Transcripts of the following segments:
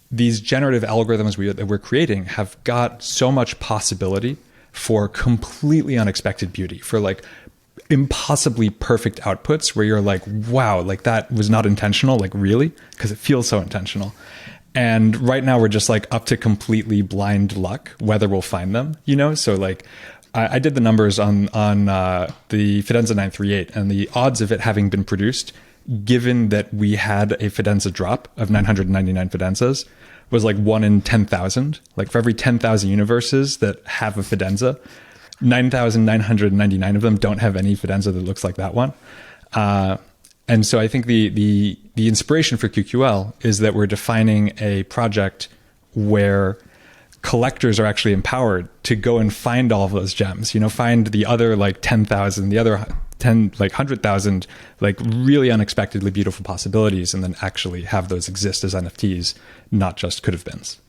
these generative algorithms that we're creating have got so much possibility for completely unexpected beauty, for like impossibly perfect outputs where you're like, wow, like that was not intentional, like really, because it feels so intentional. And right now we're just like up to completely blind luck whether we'll find them, you know? So like I did the numbers on the Fidenza 938, and the odds of it having been produced, given that we had a Fidenza drop of 999 Fidenzas, was like 1 in 10,000. Like for every 10,000 universes that have a Fidenza, 9,999 of them don't have any Fidenza that looks like that one. And so I think the inspiration for QQL is that we're defining a project where collectors are actually empowered to go and find all of those gems, you know, find the other like 10,000, the other 10, like 100,000, like really unexpectedly beautiful possibilities, and then actually have those exist as NFTs, not just could have beens.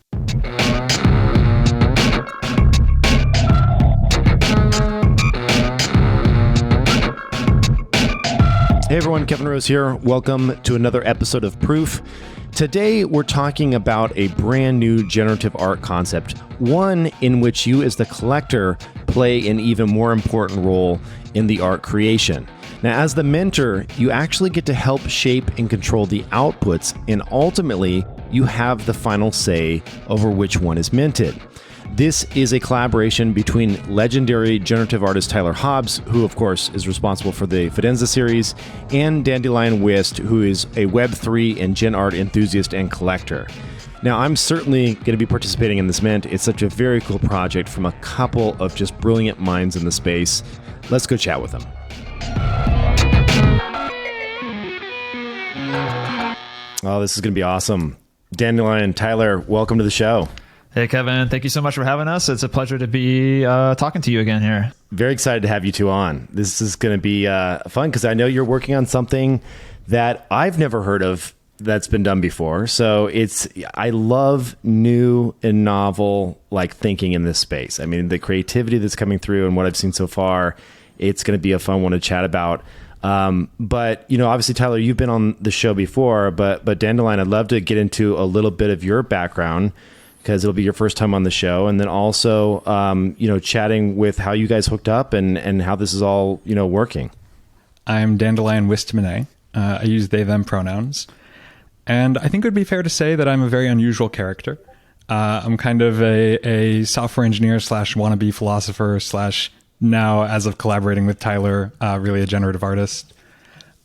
Hey everyone, Kevin Rose here. Welcome to another episode of Proof. Today we're talking about a brand new generative art concept, one in which you as the collector play an even more important role in the art creation. Now, as the mentor, you actually get to help shape and control the outputs, and ultimately you have the final say over which one is minted. This is a collaboration between legendary generative artist Tyler Hobbs, who of course is responsible for the Fidenza series, and Dandelion, who is a Web3 and Gen Art enthusiast and collector. Now, I'm certainly going to be participating in this mint. It's such a very cool project from a couple of just brilliant minds in the space. Let's go chat with them. Oh, this is going to be awesome. Dandelion, Tyler, welcome to the show. Hey, Kevin. Thank you so much for having us. It's a pleasure to be talking to you again here. Very excited to have you two on. This is going to be fun because I know you're working on something that I've never heard of that's been done before. So I love new and novel like thinking in this space. I mean, the creativity that's coming through and what I've seen so far, it's going to be a fun one to chat about. But, you know, obviously, Tyler, you've been on the show before, but Dandelion, I'd love to get into a little bit of your background, because it'll be your first time on the show. And then also, you know, chatting with how you guys hooked up and how this is all, you know, working. I'm Dandelion Wistmanet. I use they, them pronouns. And I think it would be fair to say that I'm a very unusual character. I'm kind of a software engineer / wannabe philosopher / now, as of collaborating with Tyler, really a generative artist.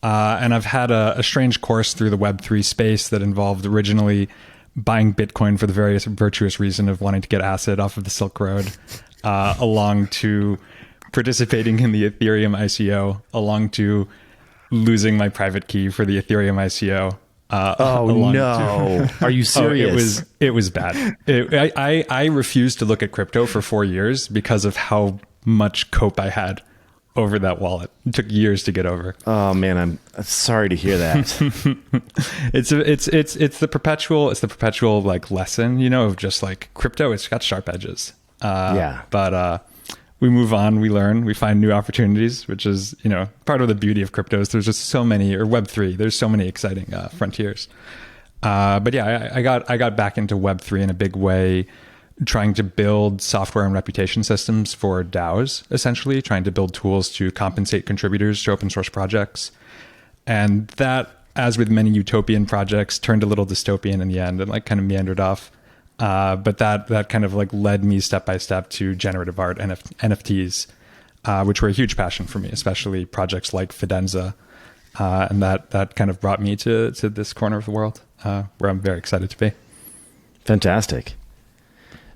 And I've had a strange course through the Web3 space that involved originally buying Bitcoin for the various virtuous reason of wanting to get acid off of the Silk Road, along to participating in the Ethereum ICO, along to losing my private key for the Ethereum ICO. Oh no! Are you serious? It was bad. I refused to look at crypto for 4 years because of how much cope I had over that wallet. It took years to get over. Oh man, I'm sorry to hear that. It's the perpetual like lesson, you know, of just like crypto. It's got sharp edges. But we move on, we learn, we find new opportunities, which is, you know, part of the beauty of cryptos. There's just so many, or Web3. There's so many exciting frontiers. But yeah, I got back into Web3 in a big way, trying to build software and reputation systems for DAOs, essentially trying to build tools to compensate contributors to open source projects. And that, as with many utopian projects, turned a little dystopian in the end and like kind of meandered off. But that kind of like led me step by step to generative art and NFTs, which were a huge passion for me, especially projects like Fidenza. And that kind of brought me to this corner of the world, where I'm very excited to be. Fantastic.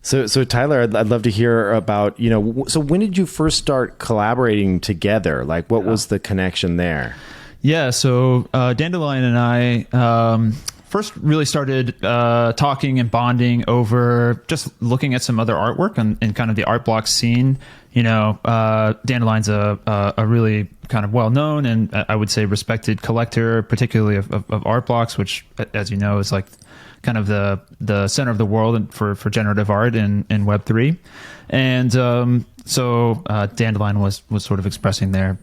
So Tyler, I'd love to hear about, you know, so when did you first start collaborating together? Like, what was the connection there? Yeah, so Dandelion and I first really started talking and bonding over just looking at some other artwork and kind of the art block scene. You know, Dandelion's a really kind of well-known and I would say respected collector, particularly of art blocks, which, as you know, is like kind of the center of the world for generative art in Web3. And so Dandelion was sort of expressing their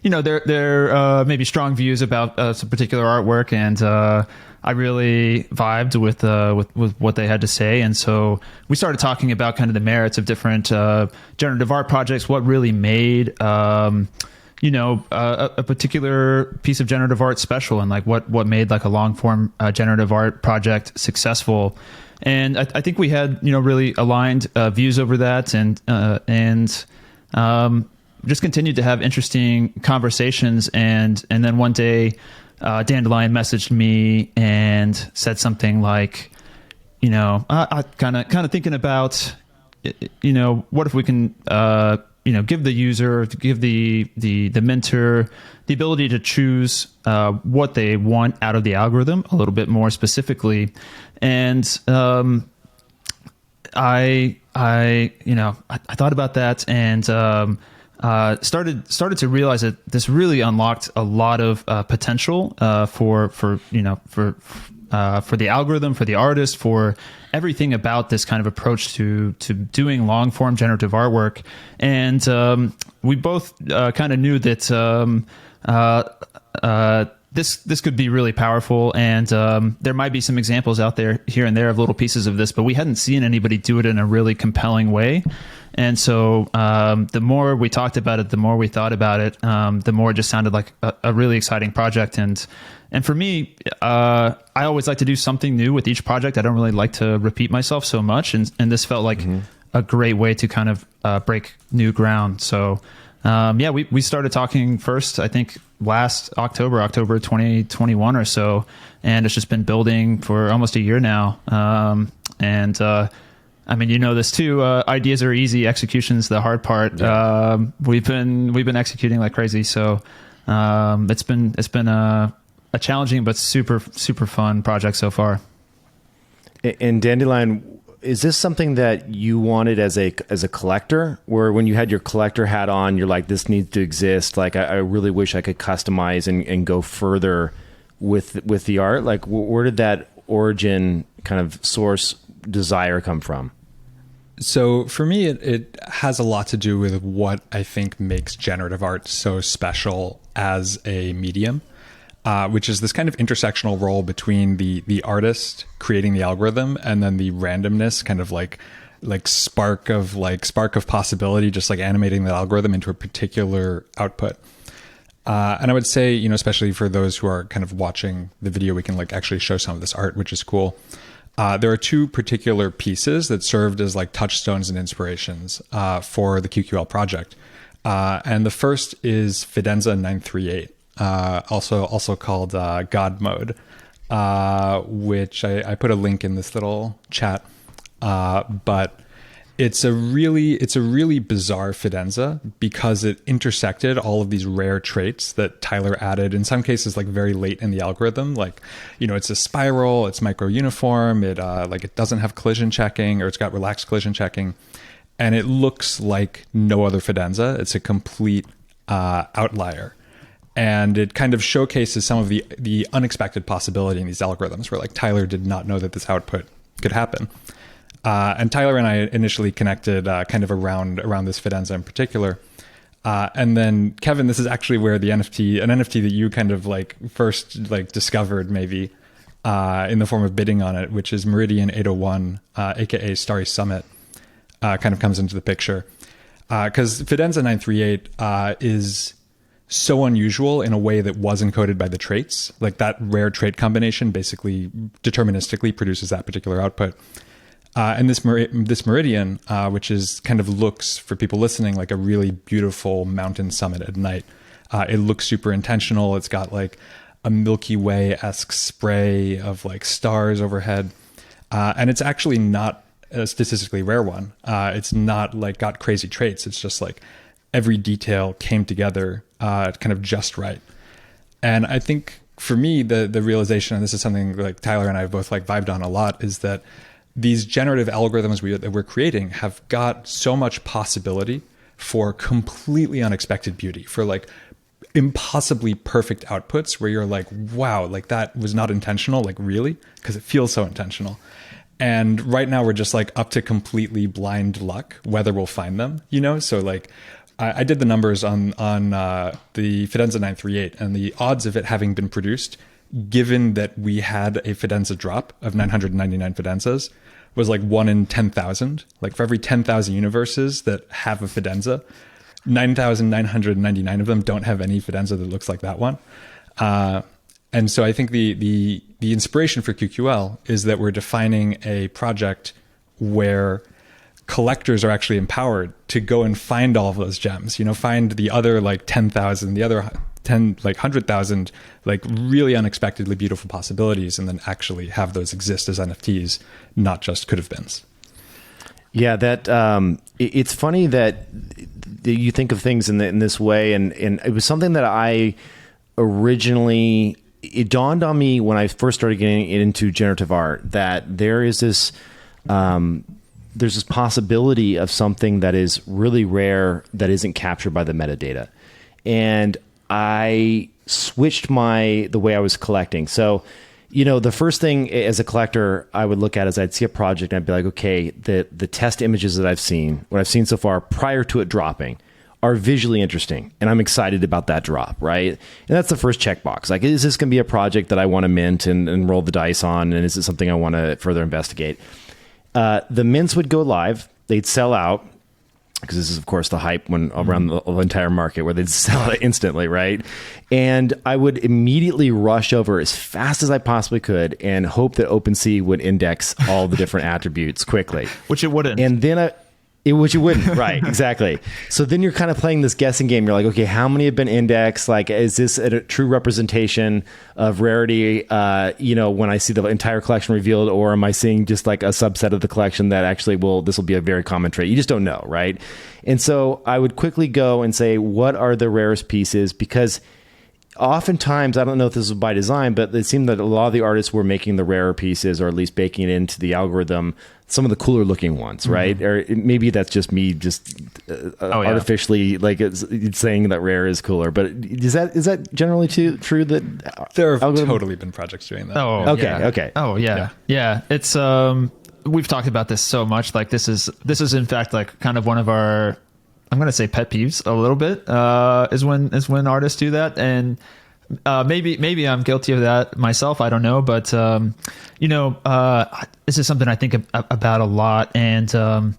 maybe strong views about some particular artwork, and I really vibed with what they had to say. And so we started talking about kind of the merits of different generative art projects, what really made a particular piece of generative art special, and like what made like a long form generative art project successful. And I think we had really aligned views over that, and just continued to have interesting conversations. And then one day, Dandelion messaged me and said something like, I kind of thinking about, what if we can, give the user, give the mentor the ability to choose what they want out of the algorithm a little bit more specifically. And I thought about that, and started to realize that this really unlocked a lot of potential for the algorithm, for the artist, for everything about this kind of approach to doing long form generative artwork. And we both kind of knew that this could be really powerful, and there might be some examples out there here and there of little pieces of this, but we hadn't seen anybody do it in a really compelling way. And so the more we talked about it, the more we thought about it, the more it just sounded like a really exciting project. And for me, I always like to do something new with each project. I don't really like to repeat myself so much, and this felt like a great way to kind of break new ground. So we started talking first, I think, last October 2021 or so, and it's just been building for almost a year now. I mean, this too. Ideas are easy, execution's the hard part. Yeah. We've been executing like crazy, so it's been a challenging but super fun project so far. And Dandelion, is this something that you wanted as a collector, where when you had your collector hat on, you're like, this needs to exist? Like, I really wish I could customize and go further with the art. Like, where did that origin kind of source desire come from? So for me, it has a lot to do with what I think makes generative art so special as a medium, which is this kind of intersectional role between the artist creating the algorithm and then the randomness, kind of like spark of possibility, just like animating the algorithm into a particular output. And I would say, especially for those who are kind of watching the video, we can like actually show some of this art, which is cool. There are two particular pieces that served as like touchstones and inspirations for the QQL project. And the first is Fidenza 938, also called God Mode, which I put a link in this little chat. But it's a really bizarre Fidenza because it intersected all of these rare traits that Tyler added, in some cases like very late in the algorithm. Like, it's a spiral, it's micro uniform, it doesn't have collision checking, or it's got relaxed collision checking, and it looks like no other Fidenza. It's a complete outlier. And it kind of showcases some of the unexpected possibility in these algorithms, where like Tyler did not know that this output could happen. And Tyler and I initially connected kind of around this Fidenza in particular. And then Kevin, this is actually where an NFT that you kind of like first like discovered maybe in the form of bidding on it, which is Meridian 801, aka Starry Summit, kind of comes into the picture. Because Fidenza 938 is so unusual in a way that was encoded by the traits. Like that rare trait combination basically deterministically produces that particular output. And this Meridian, which is kind of looks, for people listening, like a really beautiful mountain summit at night. It looks super intentional. It's got like a Milky Way-esque spray of like stars overhead. And it's actually not a statistically rare one. It's not like got crazy traits. It's just like every detail came together kind of just right. And I think for me, the realization, and this is something like Tyler and I have both like vibed on a lot, is that these generative algorithms that we're creating have got so much possibility for completely unexpected beauty, for like impossibly perfect outputs where you're like, wow, like that was not intentional, like really? Because it feels so intentional. And right now we're just like up to completely blind luck whether we'll find them, So like I did the numbers on the Fidenza 938, and the odds of it having been produced given that we had a Fidenza drop of 999 Fidenzas, was like 1 in 10,000. Like for every 10,000 universes that have a Fidenza, 9,999 of them don't have any Fidenza that looks like that one. And so I think the inspiration for QQL is that we're defining a project where collectors are actually empowered to go and find all of those gems, find the other like 10,000, the other 10, like 100,000, like really unexpectedly beautiful possibilities, and then actually have those exist as NFTs, not just could have beens. Yeah, that it's funny that you think of things in this way, and it was something that I originally, it dawned on me when I first started getting into generative art that there is this there's this possibility of something that is really rare that isn't captured by the metadata. And I switched the way I was collecting. So, the first thing as a collector I would look at is I'd see a project and I'd be like, okay, the test images that I've seen, what I've seen so far prior to it dropping, are visually interesting. And I'm excited about that drop, right? And that's the first checkbox. Like, is this going to be a project that I want to mint and roll the dice on? And is it something I want to further investigate? The mints would go live. They'd sell out, because this is, of course, the hype around the entire market, where they'd sell it instantly, right? And I would immediately rush over as fast as I possibly could and hope that OpenSea would index all the different attributes quickly. Which it wouldn't. And then which you wouldn't, right? Exactly. So then you're kind of playing this guessing game. You're like, okay, how many have been indexed? Like, is this a true representation of rarity? When I see the entire collection revealed, or am I seeing just like a subset of the collection that actually this will be a very common trait? You just don't know, right? And so I would quickly go and say, what are the rarest pieces? Because oftentimes, I don't know if this was by design, but it seemed that a lot of the artists were making the rarer pieces, or at least baking it into the algorithm, some of the cooler looking ones, right? Or maybe that's just me artificially like it's saying that rare is cooler. But is that generally true that there have totally been projects doing that? Oh, okay, yeah. Okay. Oh, yeah. It's we've talked about this so much. Like this is in fact like kind of one of our, I'm going to say, pet peeves a little bit, is when artists do that. And maybe I'm guilty of that myself. I don't know. But, this is something I think about a lot. And, with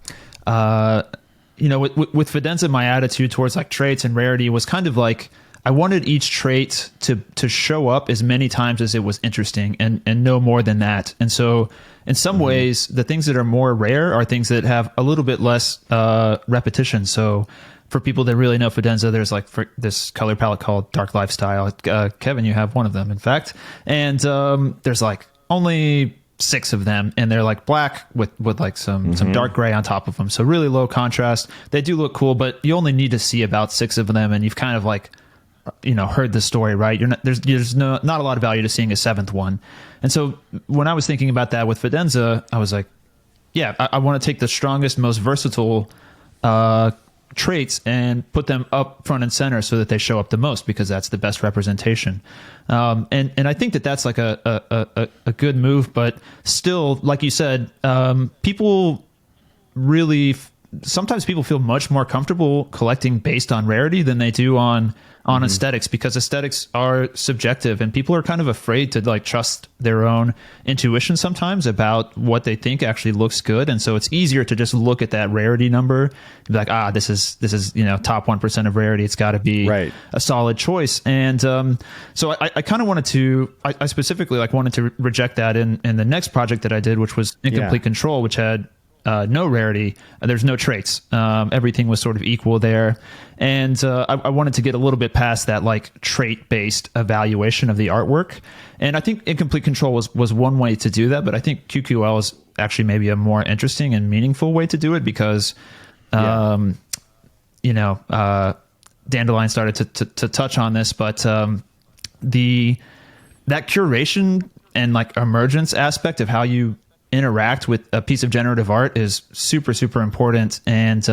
Fidenza, my attitude towards like traits and rarity was kind of like, I wanted each trait to show up as many times as it was interesting, and no more than that. And so in some ways, the things that are more rare are things that have a little bit less repetition. So for people that really know Fidenza, there's like this color palette called Dark Lifestyle. Kevin, you have one of them, in fact. And there's like only 6 of them, and they're like black with like some dark gray on top of them. So really low contrast. They do look cool, but you only need to see about 6 of them, and you've kind of like, heard the story, right? There's not a lot of value to seeing a 7th one. And so when I was thinking about that with Fidenza, I was like, yeah, I want to take the strongest, most versatile traits and put them up front and center so that they show up the most, because that's the best representation. And I think that's like a good move, but still, like you said, people really, sometimes people feel much more comfortable collecting based on rarity than they do on aesthetics, because aesthetics are subjective, and people are kind of afraid to like trust their own intuition sometimes about what they think actually looks good. And so it's easier to just look at that rarity number and be like, this is top 1% of rarity. It's got to be a solid choice. And so I kind of wanted to, I specifically like wanted to reject that in the next project that I did, which was Incomplete Control, which had no rarity. There's no traits. Everything was sort of equal there. And I wanted to get a little bit past that like trait-based evaluation of the artwork. And I think Incomplete Control was one way to do that, but I think QQL is actually maybe a more interesting and meaningful way to do it, because, Dandelion started to touch on this, but that curation and like emergence aspect of how you interact with a piece of generative art is super, super important. And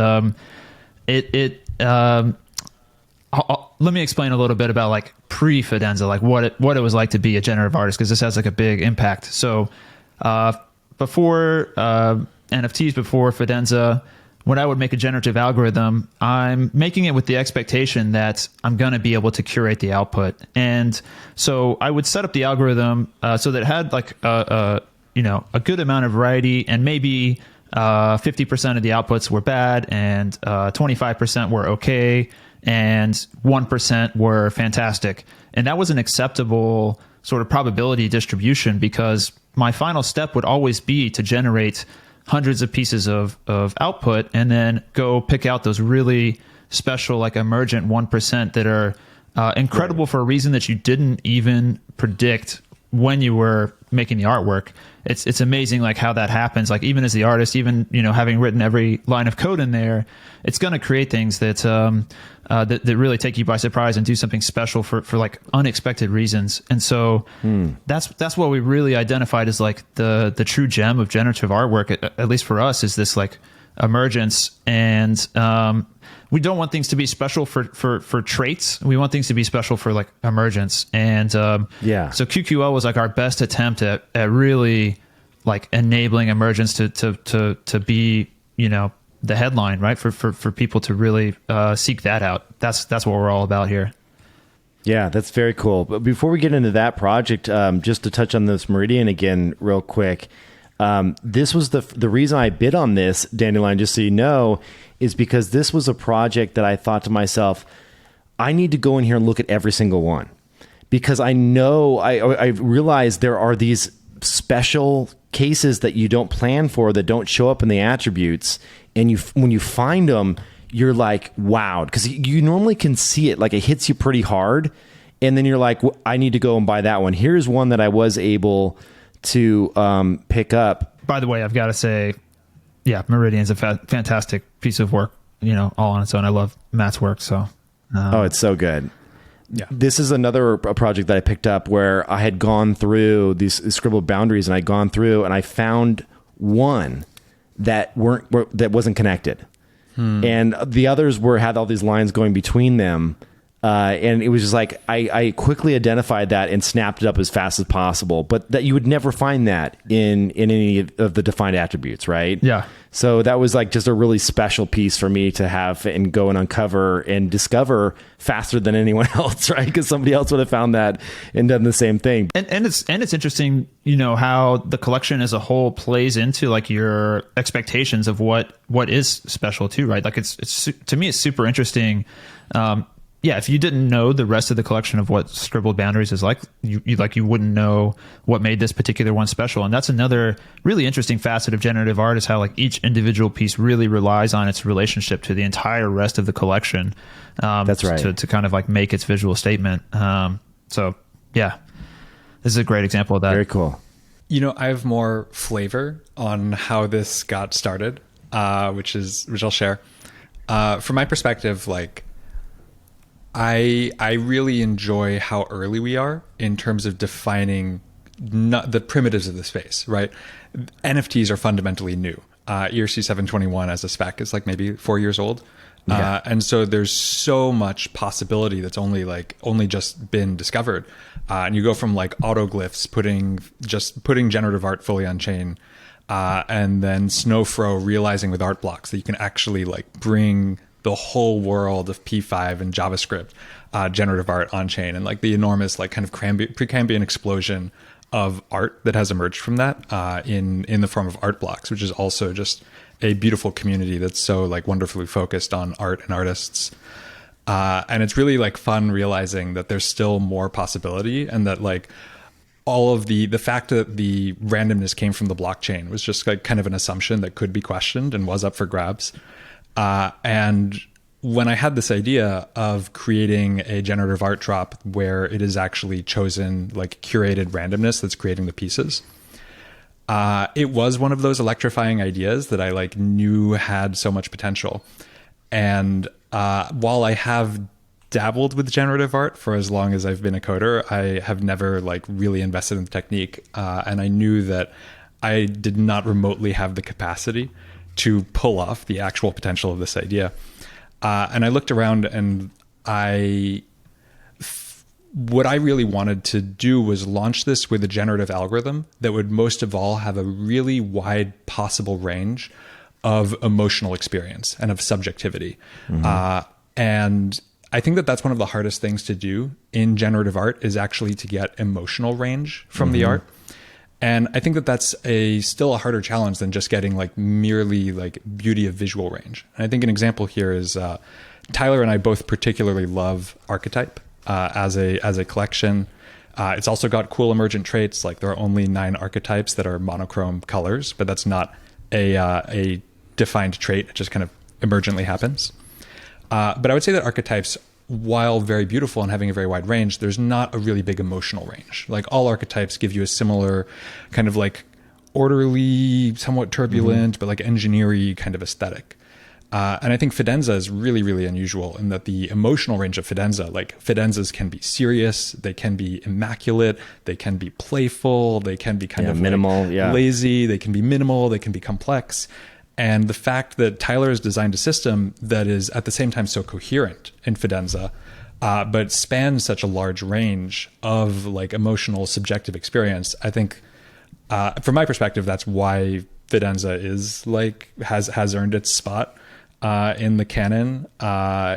let me explain a little bit about like pre-Fidenza, like what it was like to be a generative artist, because this has like a big impact. So before NFTs, before Fidenza, when I would make a generative algorithm, I'm making it with the expectation that I'm going to be able to curate the output. And so I would set up the algorithm so that it had like a good amount of variety, and maybe 50% of the outputs were bad, and 25% were okay, and 1% were fantastic. And that was an acceptable sort of probability distribution, because my final step would always be to generate hundreds of pieces of output and then go pick out those really special, like emergent 1% that are incredible for a reason that you didn't even predict when you were making the artwork. It's amazing like how that happens. Like even as the artist, even having written every line of code in there, it's going to create things that that really take you by surprise and do something special for like unexpected reasons. And so that's what we really identified as like the true gem of generative artwork, at least for us, is this like emergence. And we don't want things to be special for traits. We want things to be special for like emergence. And so QQL was like our best attempt at really like enabling emergence to be, the headline, right? For people to really seek that out. That's what we're all about here. Yeah, that's very cool. But before we get into that project, just to touch on this Meridian again real quick, this was the reason I bid on this, Dandelion, just so you know, is because this was a project that I thought to myself, I need to go in here and look at every single one, because I know I realize there are these special cases that you don't plan for, that don't show up in the attributes, and when you find them, you're like wowed, because you normally can see it, like it hits you pretty hard, and then you're like, I need to go and buy that one. Here's one that I was able to pick up. By the way, I've got to say, Meridian's a fantastic piece of work, all on its own. I love Matt's work. So, it's so good. Yeah. This is another project that I picked up where I had gone through these scribbled boundaries, and I'd gone through and I found one that wasn't connected. And the others had all these lines going between them. And it was just like, I quickly identified that and snapped it up as fast as possible, but that you would never find that in any of the defined attributes, right? Yeah. So that was like just a really special piece for me to have and go and uncover and discover faster than anyone else, right? Because somebody else would have found that and done the same thing. And it's interesting, how the collection as a whole plays into like your expectations of what is special too, right? Like it's to me, it's super interesting. If you didn't know the rest of the collection of what Scribbled Boundaries is like, you wouldn't know what made this particular one special. And that's another really interesting facet of generative art, is how like each individual piece really relies on its relationship to the entire rest of the collection. That's right. To kind of like make its visual statement. This is a great example of that. Very cool. I have more flavor on how this got started, which I'll share. From my perspective, like, I really enjoy how early we are in terms of defining the primitives of the space, right? NFTs are fundamentally new. ERC 721 as a spec is like maybe 4 years old. Yeah. And so there's so much possibility that's only just been discovered. And you go from like autoglyphs, putting generative art fully on chain, and then Snowfro realizing with art blocks that you can actually like bring the whole world of P5 and JavaScript generative art on chain, and like the enormous like kind of Precambrian explosion of art that has emerged from that in the form of art blocks, which is also just a beautiful community that's so like wonderfully focused on art and artists. And it's really like fun realizing that there's still more possibility, and that like all of the fact that the randomness came from the blockchain was just like kind of an assumption that could be questioned and was up for grabs. And when I had this idea of creating a generative art drop where it is actually chosen like curated randomness that's creating the pieces, it was one of those electrifying ideas that I like knew had so much potential. And while I have dabbled with generative art for as long as I've been a coder, I have never like really invested in the technique. And I knew that I did not remotely have the capacity to pull off the actual potential of this idea. And I looked around, and what I really wanted to do was launch this with a generative algorithm that would most of all have a really wide possible range of emotional experience and of subjectivity. And I think that that's one of the hardest things to do in generative art is actually to get emotional range from the art. And I think that that's still a harder challenge than just getting like merely like beauty of visual range. And I think an example here is Tyler and I both particularly love Archetype as a collection. It's also got cool emergent traits. Like there are only 9 archetypes that are monochrome colors, but that's not a defined trait. It just kind of emergently happens. But I would say that archetypes, while very beautiful and having a very wide range, there's not a really big emotional range. Like all archetypes give you a similar kind of like orderly, somewhat turbulent, but like engineer-y kind of aesthetic. And I think Fidenza is really, really unusual in that the emotional range of Fidenza, like Fidenzas can be serious, they can be immaculate, they can be playful, they can be kind of minimal, like lazy, they can be minimal, they can be complex. And the fact that Tyler has designed a system that is at the same time so coherent in Fidenza, but spans such a large range of like emotional subjective experience, I think from my perspective, that's why Fidenza is like has earned its spot in the canon,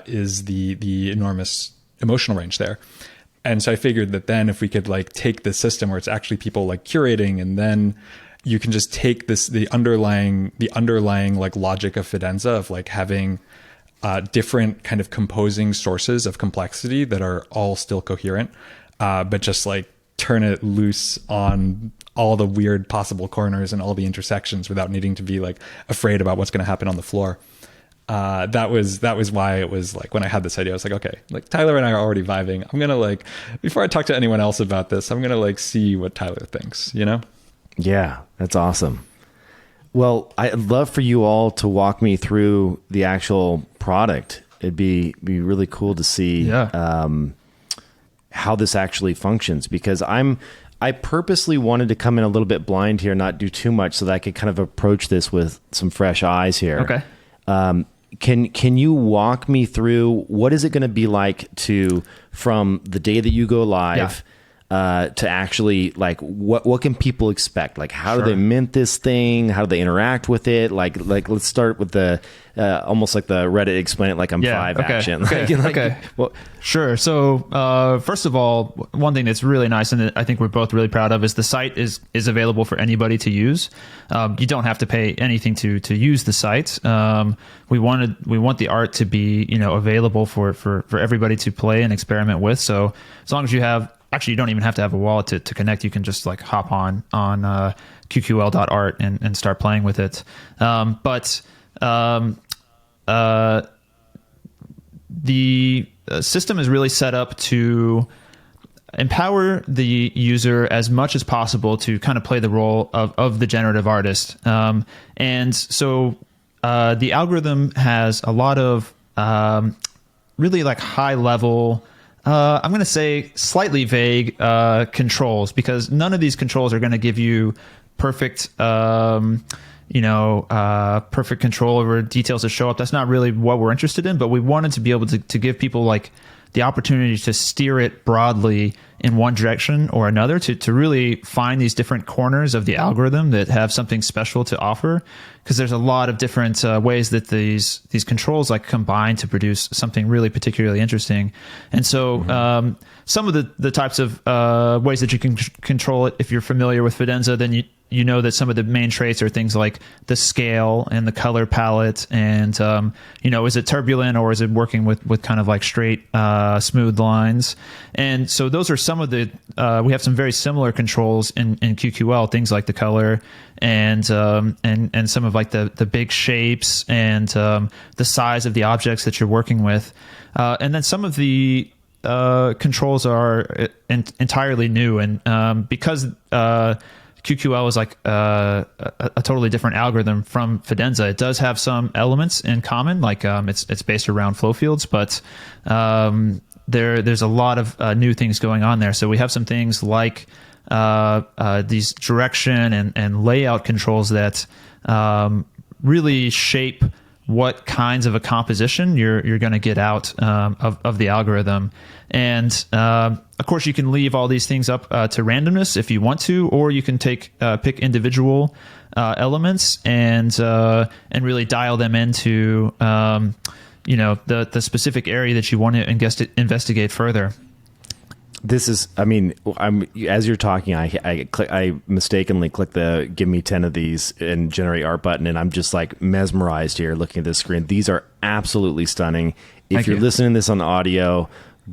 is the enormous emotional range there. And so I figured that then if we could like take this system where it's actually people like curating, and then you can just take the underlying like logic of Fidenza of like having different kind of composing sources of complexity that are all still coherent, but just like turn it loose on all the weird possible corners and all the intersections without needing to be like afraid about what's going to happen on the floor. That was why it was like when I had this idea, I was like, okay, like Tyler and I are already vibing. I'm going to like, before I talk to anyone else about this, I'm going to like see what Tyler thinks, you know? Yeah, that's awesome. Well, I'd love for you all to walk me through the actual product. It'd be really cool to see how this actually functions, because I purposely wanted to come in a little bit blind here, not do too much, so that I could kind of approach this with some fresh eyes here. Okay. Can you walk me through what is it going to be like from the day that you go live to actually like what can people expect? Like how do they mint this thing? How do they interact with it? Like let's start with the almost like the Reddit explain it like I'm 5 action. Okay. Well, sure. So first of all, one thing that's really nice and that I think we're both really proud of is the site is available for anybody to use. You don't have to pay anything to use the site. We want the art to be available for everybody to play and experiment with. So as long as you have, actually, you don't even have to have a wallet to connect. You can just like hop on QQL.art and start playing with it. The system is really set up to empower the user as much as possible to kind of play the role of the generative artist. And so the algorithm has a lot of really like high level, I'm going to say slightly vague controls, because none of these controls are going to give you perfect, perfect control over details that show up. That's not really what we're interested in, but we wanted to be able to give people like the opportunity to steer it broadly in one direction or another, to really find these different corners of the algorithm that have something special to offer. Because there's a lot of different ways that these controls like combine to produce something really particularly interesting. And so some of the types of ways that you can control it, if you're familiar with Fidenza, then you know that some of the main traits are things like the scale and the color palette, and is it turbulent or is it working with kind of like straight smooth lines. And so those are some of the we have some very similar controls in QQL, things like the color and some of like the big shapes and the size of the objects that you're working with, and then some of the controls are entirely new, and because QQL is like a totally different algorithm from Fidenza, it does have some elements in common, like it's based around flow fields, but there's a lot of new things going on there. So we have some things like these direction and layout controls that really shape what kinds of a composition you're going to get out of the algorithm. And Of course, you can leave all these things up to randomness if you want to, or you can pick individual elements and really dial them into the specific area that you want to investigate further. This is, as you're talking, I mistakenly click the give me 10 of these and generate art button, and I'm just like mesmerized here looking at this screen. These are absolutely stunning. If you're listening to this on audio,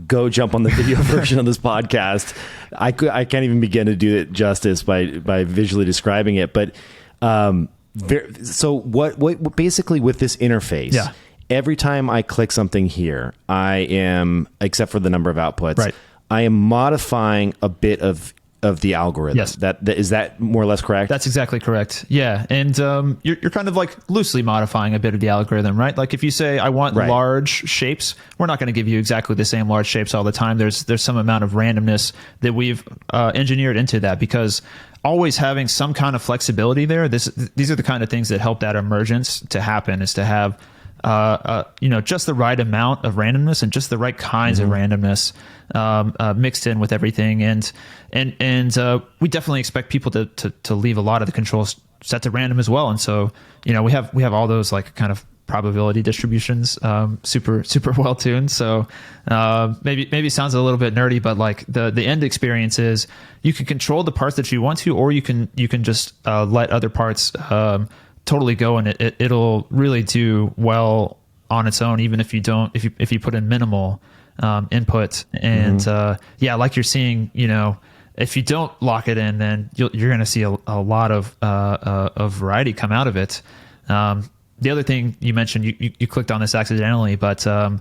go jump on the video version of this podcast. I can't even begin to do it justice by visually describing it. But so what basically with this interface, every time I click something here, I am, except for the number of outputs, right, I am modifying a bit of the algorithm. Yes. Is that more or less correct? That's exactly correct. Yeah. And you're kind of like loosely modifying a bit of the algorithm, right? Like if you say, I want large shapes, we're not going to give you exactly the same large shapes all the time. There's some amount of randomness that we've engineered into that, because always having some kind of flexibility there, these are the kind of things that help that emergence to happen, is to have just the right amount of randomness and just the right kinds of randomness mixed in with everything. And we definitely expect people to leave a lot of the controls set to random as well. And so, we have all those like kind of probability distributions, super well tuned. So maybe sounds a little bit nerdy, but like the end experience is you can control the parts that you want to, or you can just let other parts totally go, and it'll really do well on its own, even if you put in minimal input. And like you're seeing, if you don't lock it in, then you're going to see a lot of variety come out of it. The other thing you mentioned, you clicked on this accidentally, but so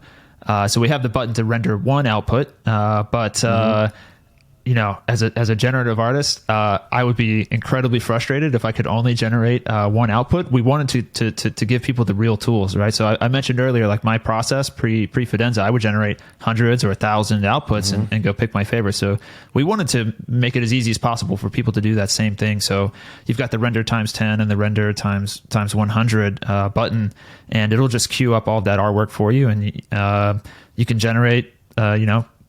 we have the button to render one output, but as a generative artist, I would be incredibly frustrated if I could only generate one output. We wanted to give people the real tools, right? So I mentioned earlier, like my process pre-Fidenza, I would generate hundreds or 1,000 outputs and go pick my favorite. So we wanted to make it as easy as possible for people to do that same thing. So you've got the render times 10 and the render times 100 button, and it'll just queue up all of that artwork for you, and you can generate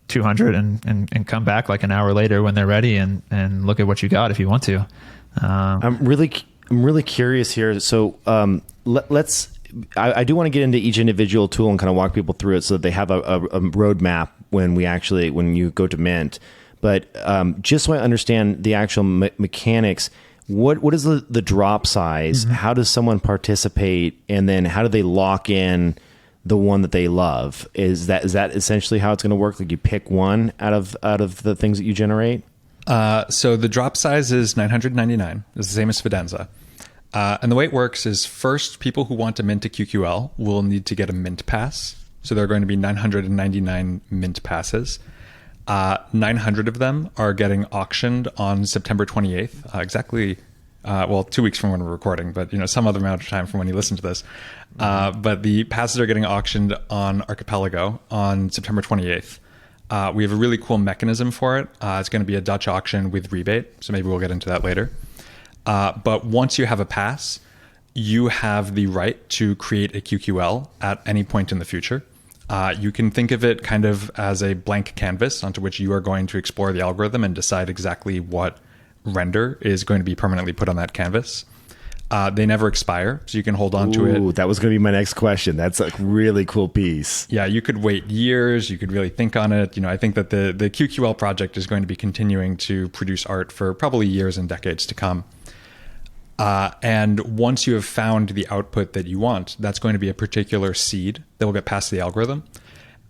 200 and come back like an hour later when they're ready and look at what you got if you want to. I'm really curious here. So I do want to get into each individual tool and kind of walk people through it so that they have a roadmap when you go to Mint. But just so I understand the actual mechanics, what is the drop size? How does someone participate, and then how do they lock in the one that they love? Is that essentially how it's going to work? Like you pick one out of the things that you generate? So the drop size is 999. It's the same as Fidenza. And the way it works is, first, people who want to mint a QQL will need to get a mint pass. So there are going to be 999 mint passes. 900 of them are getting auctioned on September 28th, exactly 2 weeks from when we're recording, but some other amount of time from when you listen to this. But the passes are getting auctioned on Archipelago on September 28th. We have a really cool mechanism for it. It's going to be a Dutch auction with rebate, so maybe we'll get into that later. But once you have a pass, you have the right to create a QQL at any point in the future. You can think of it kind of as a blank canvas onto which you are going to explore the algorithm and decide exactly what render is going to be permanently put on that canvas. They never expire, so you can hold on to it. That was going to be my next question. That's a really cool piece. Yeah, you could wait years. You could really think on it. I think that the QQL project is going to be continuing to produce art for probably years and decades to come. And once you have found the output that you want, that's going to be a particular seed that will get passed to the algorithm.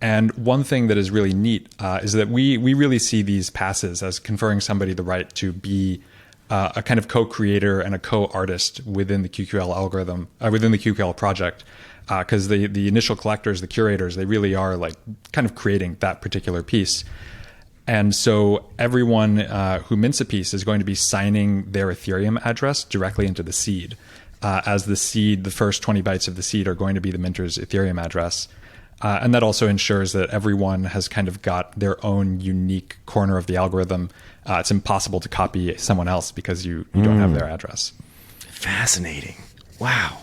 And one thing that is really neat is that we really see these passes as conferring somebody the right to be a kind of co-creator and a co-artist within the QQL algorithm, within the QQL project, because the initial collectors, the curators, they really are like kind of creating that particular piece. And so everyone who mints a piece is going to be signing their Ethereum address directly into the seed. As the seed, the first 20 bytes of the seed are going to be the minter's Ethereum address. And that also ensures that everyone has kind of got their own unique corner of the algorithm. It's impossible to copy someone else because you don't have their address. Fascinating. Wow.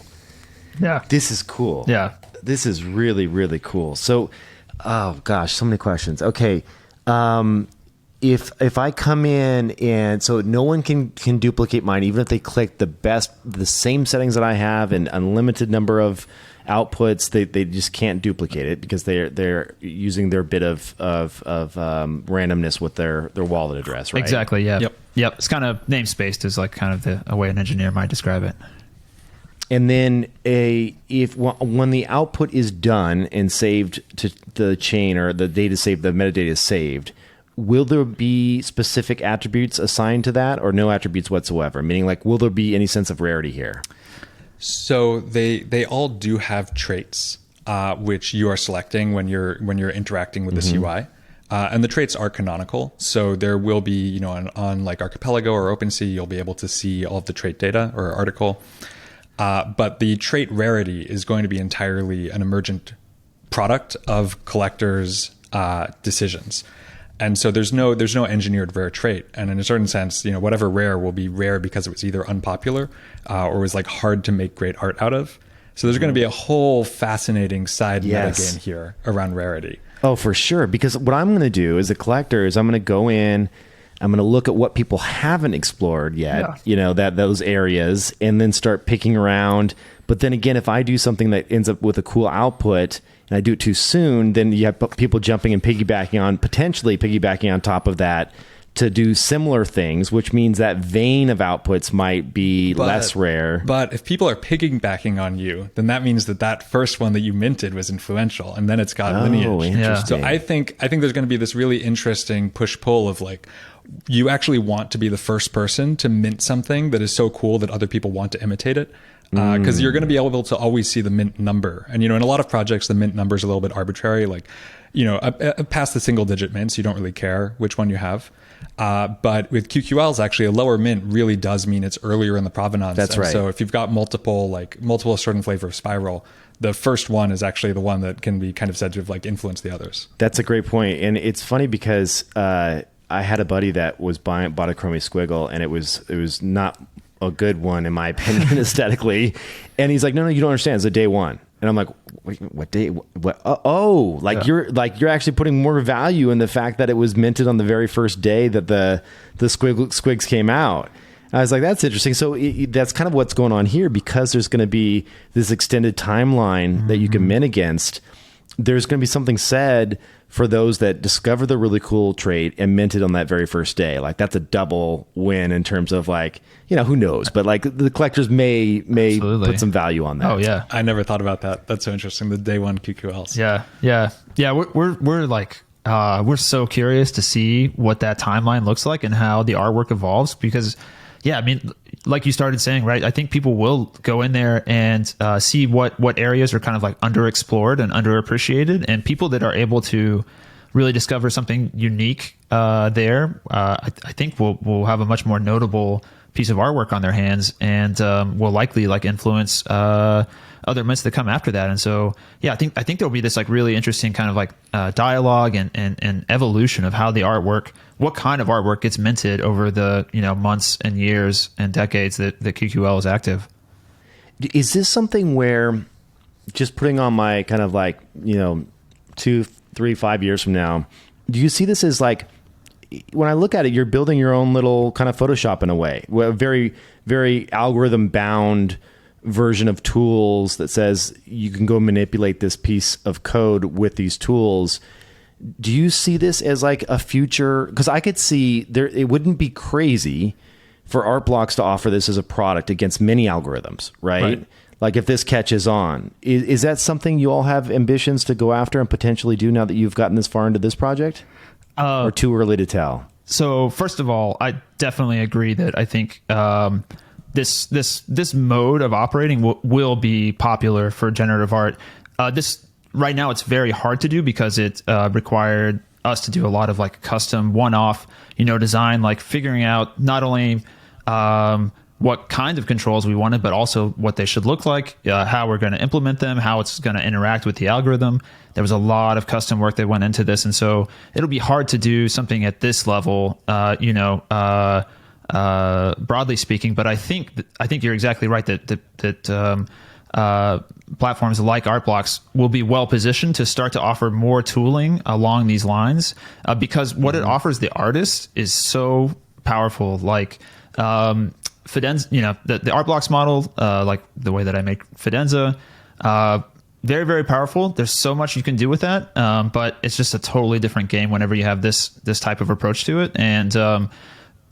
Yeah. This is cool. Yeah. This is really, really cool. So, oh gosh, so many questions. Okay. if I come in and so no one can duplicate mine, even if they click the same settings that I have and unlimited number of outputs, they just can't duplicate it because they're using their bit of randomness with their wallet address, right? Exactly. Yeah. Yep. It's kind of namespaced is like kind of a way an engineer might describe it. And then when the output is done and saved to the chain, or the data saved, the metadata is saved, will there be specific attributes assigned to that, or no attributes whatsoever? Meaning, like, will there be any sense of rarity here? So they all do have traits, which you are selecting when you're interacting with this UI. And the traits are canonical. So there will be, on like Archipelago or OpenSea, you'll be able to see all of the trait data or article. But the trait rarity is going to be entirely an emergent product of collectors' decisions. And so there's no engineered rare trait. And in a certain sense, whatever rare will be rare because it was either unpopular or was like hard to make great art out of. So there's going to be a whole fascinating side metagame here around rarity. Oh, for sure. Because what I'm going to do as a collector is I'm going to go in, I'm going to look at what people haven't explored yet, those areas, and then start picking around. But then again, if I do something that ends up with a cool output and I do it too soon, then you have people jumping and potentially piggybacking on top of that to do similar things, which means that vein of outputs might be less rare. But if people are piggybacking on you, then that means that first one that you minted was influential, and then it's got lineage. Interesting. So I think there's going to be this really interesting push-pull of like, you actually want to be the first person to mint something that is so cool that other people want to imitate it. Because you're going to be able to always see the mint number. And, in a lot of projects, the mint number is a little bit arbitrary. Like, past the single digit mints, you don't really care which one you have. But with QQLs, actually, a lower mint really does mean it's earlier in the provenance. That's right. So if you've got multiple certain flavor of spiral, the first one is actually the one that can be kind of said to have like influenced the others. That's a great point. And it's funny because I had a buddy that bought a Chromie Squiggle, and it was not a good one in my opinion aesthetically. And he's like, no, you don't understand. It's a day one. And I'm like, wait, what day? What? You're actually putting more value in the fact that it was minted on the very first day that the squigs came out. And I was like, that's interesting. So that's kind of what's going on here, because there's going to be this extended timeline that you can mint against. There's going to be something said for those that discover the really cool trait and mint it on that very first day. Like, that's a double win in terms of like, who knows, but like the collectors may put some value on that. Oh yeah. I never thought about that. That's so interesting. The day one QQLs. Yeah. We're like, we're so curious to see what that timeline looks like and how the artwork evolves, because like you started saying, right? I think people will go in there and see what areas are kind of like underexplored and underappreciated, and people that are able to really discover something unique there, I think will have a much more notable piece of artwork on their hands, and will likely like influence other mints that come after that. And so, I think there'll be this like really interesting kind of like dialogue and evolution of how the artwork, what kind of artwork gets minted over the months and years and decades that QQL is active. Is this something where, just putting on my kind of like 2, 3, 5 years from now, do you see this as like, when I look at it, you're building your own little kind of Photoshop in a way, a very, very algorithm bound version of tools that says you can go manipulate this piece of code with these tools. Do you see this as like a future? Because I could see it wouldn't be crazy for art blocks to offer this as a product against many algorithms, right? Like if this catches on, is that something you all have ambitions to go after and potentially do now that you've gotten this far into this project? Or too early to tell? So first of all, I definitely agree that I think this mode of operating will be popular for generative art. This right now, it's very hard to do because it required us to do a lot of like custom one-off, design, like figuring out not only what kind of controls we wanted, but also what they should look like, how we're going to implement them, how it's going to interact with the algorithm. There was a lot of custom work that went into this. And so it'll be hard to do something at this level, broadly speaking. But I think you're exactly right that platforms like Artblocks will be well positioned to start to offer more tooling along these lines, because what it offers the artist is so powerful. Like Fidenza, the Artblocks model, like the way that I make Fidenza, very, very powerful. There's so much you can do with that, but it's just a totally different game whenever you have this type of approach to it. And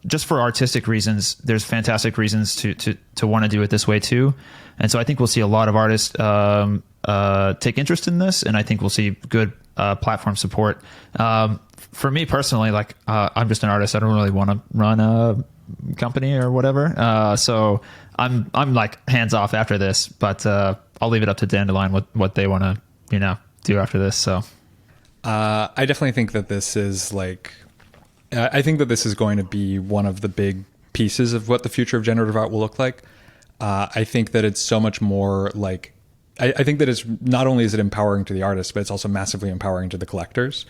just for artistic reasons, there's fantastic reasons to want to do it this way too. And so I think we'll see a lot of artists take interest in this, and I think we'll see good platform support. For me personally, like I'm just an artist. I don't really want to run a company or whatever. So I'm like hands off after this, but I'll leave it up to Dandelion what they want to do after this. So I definitely think that this is like. I think that this is going to be one of the big pieces of what the future of generative art will look like. I think that it's so much more like, I think that it's not only is it empowering to the artists, but it's also massively empowering to the collectors.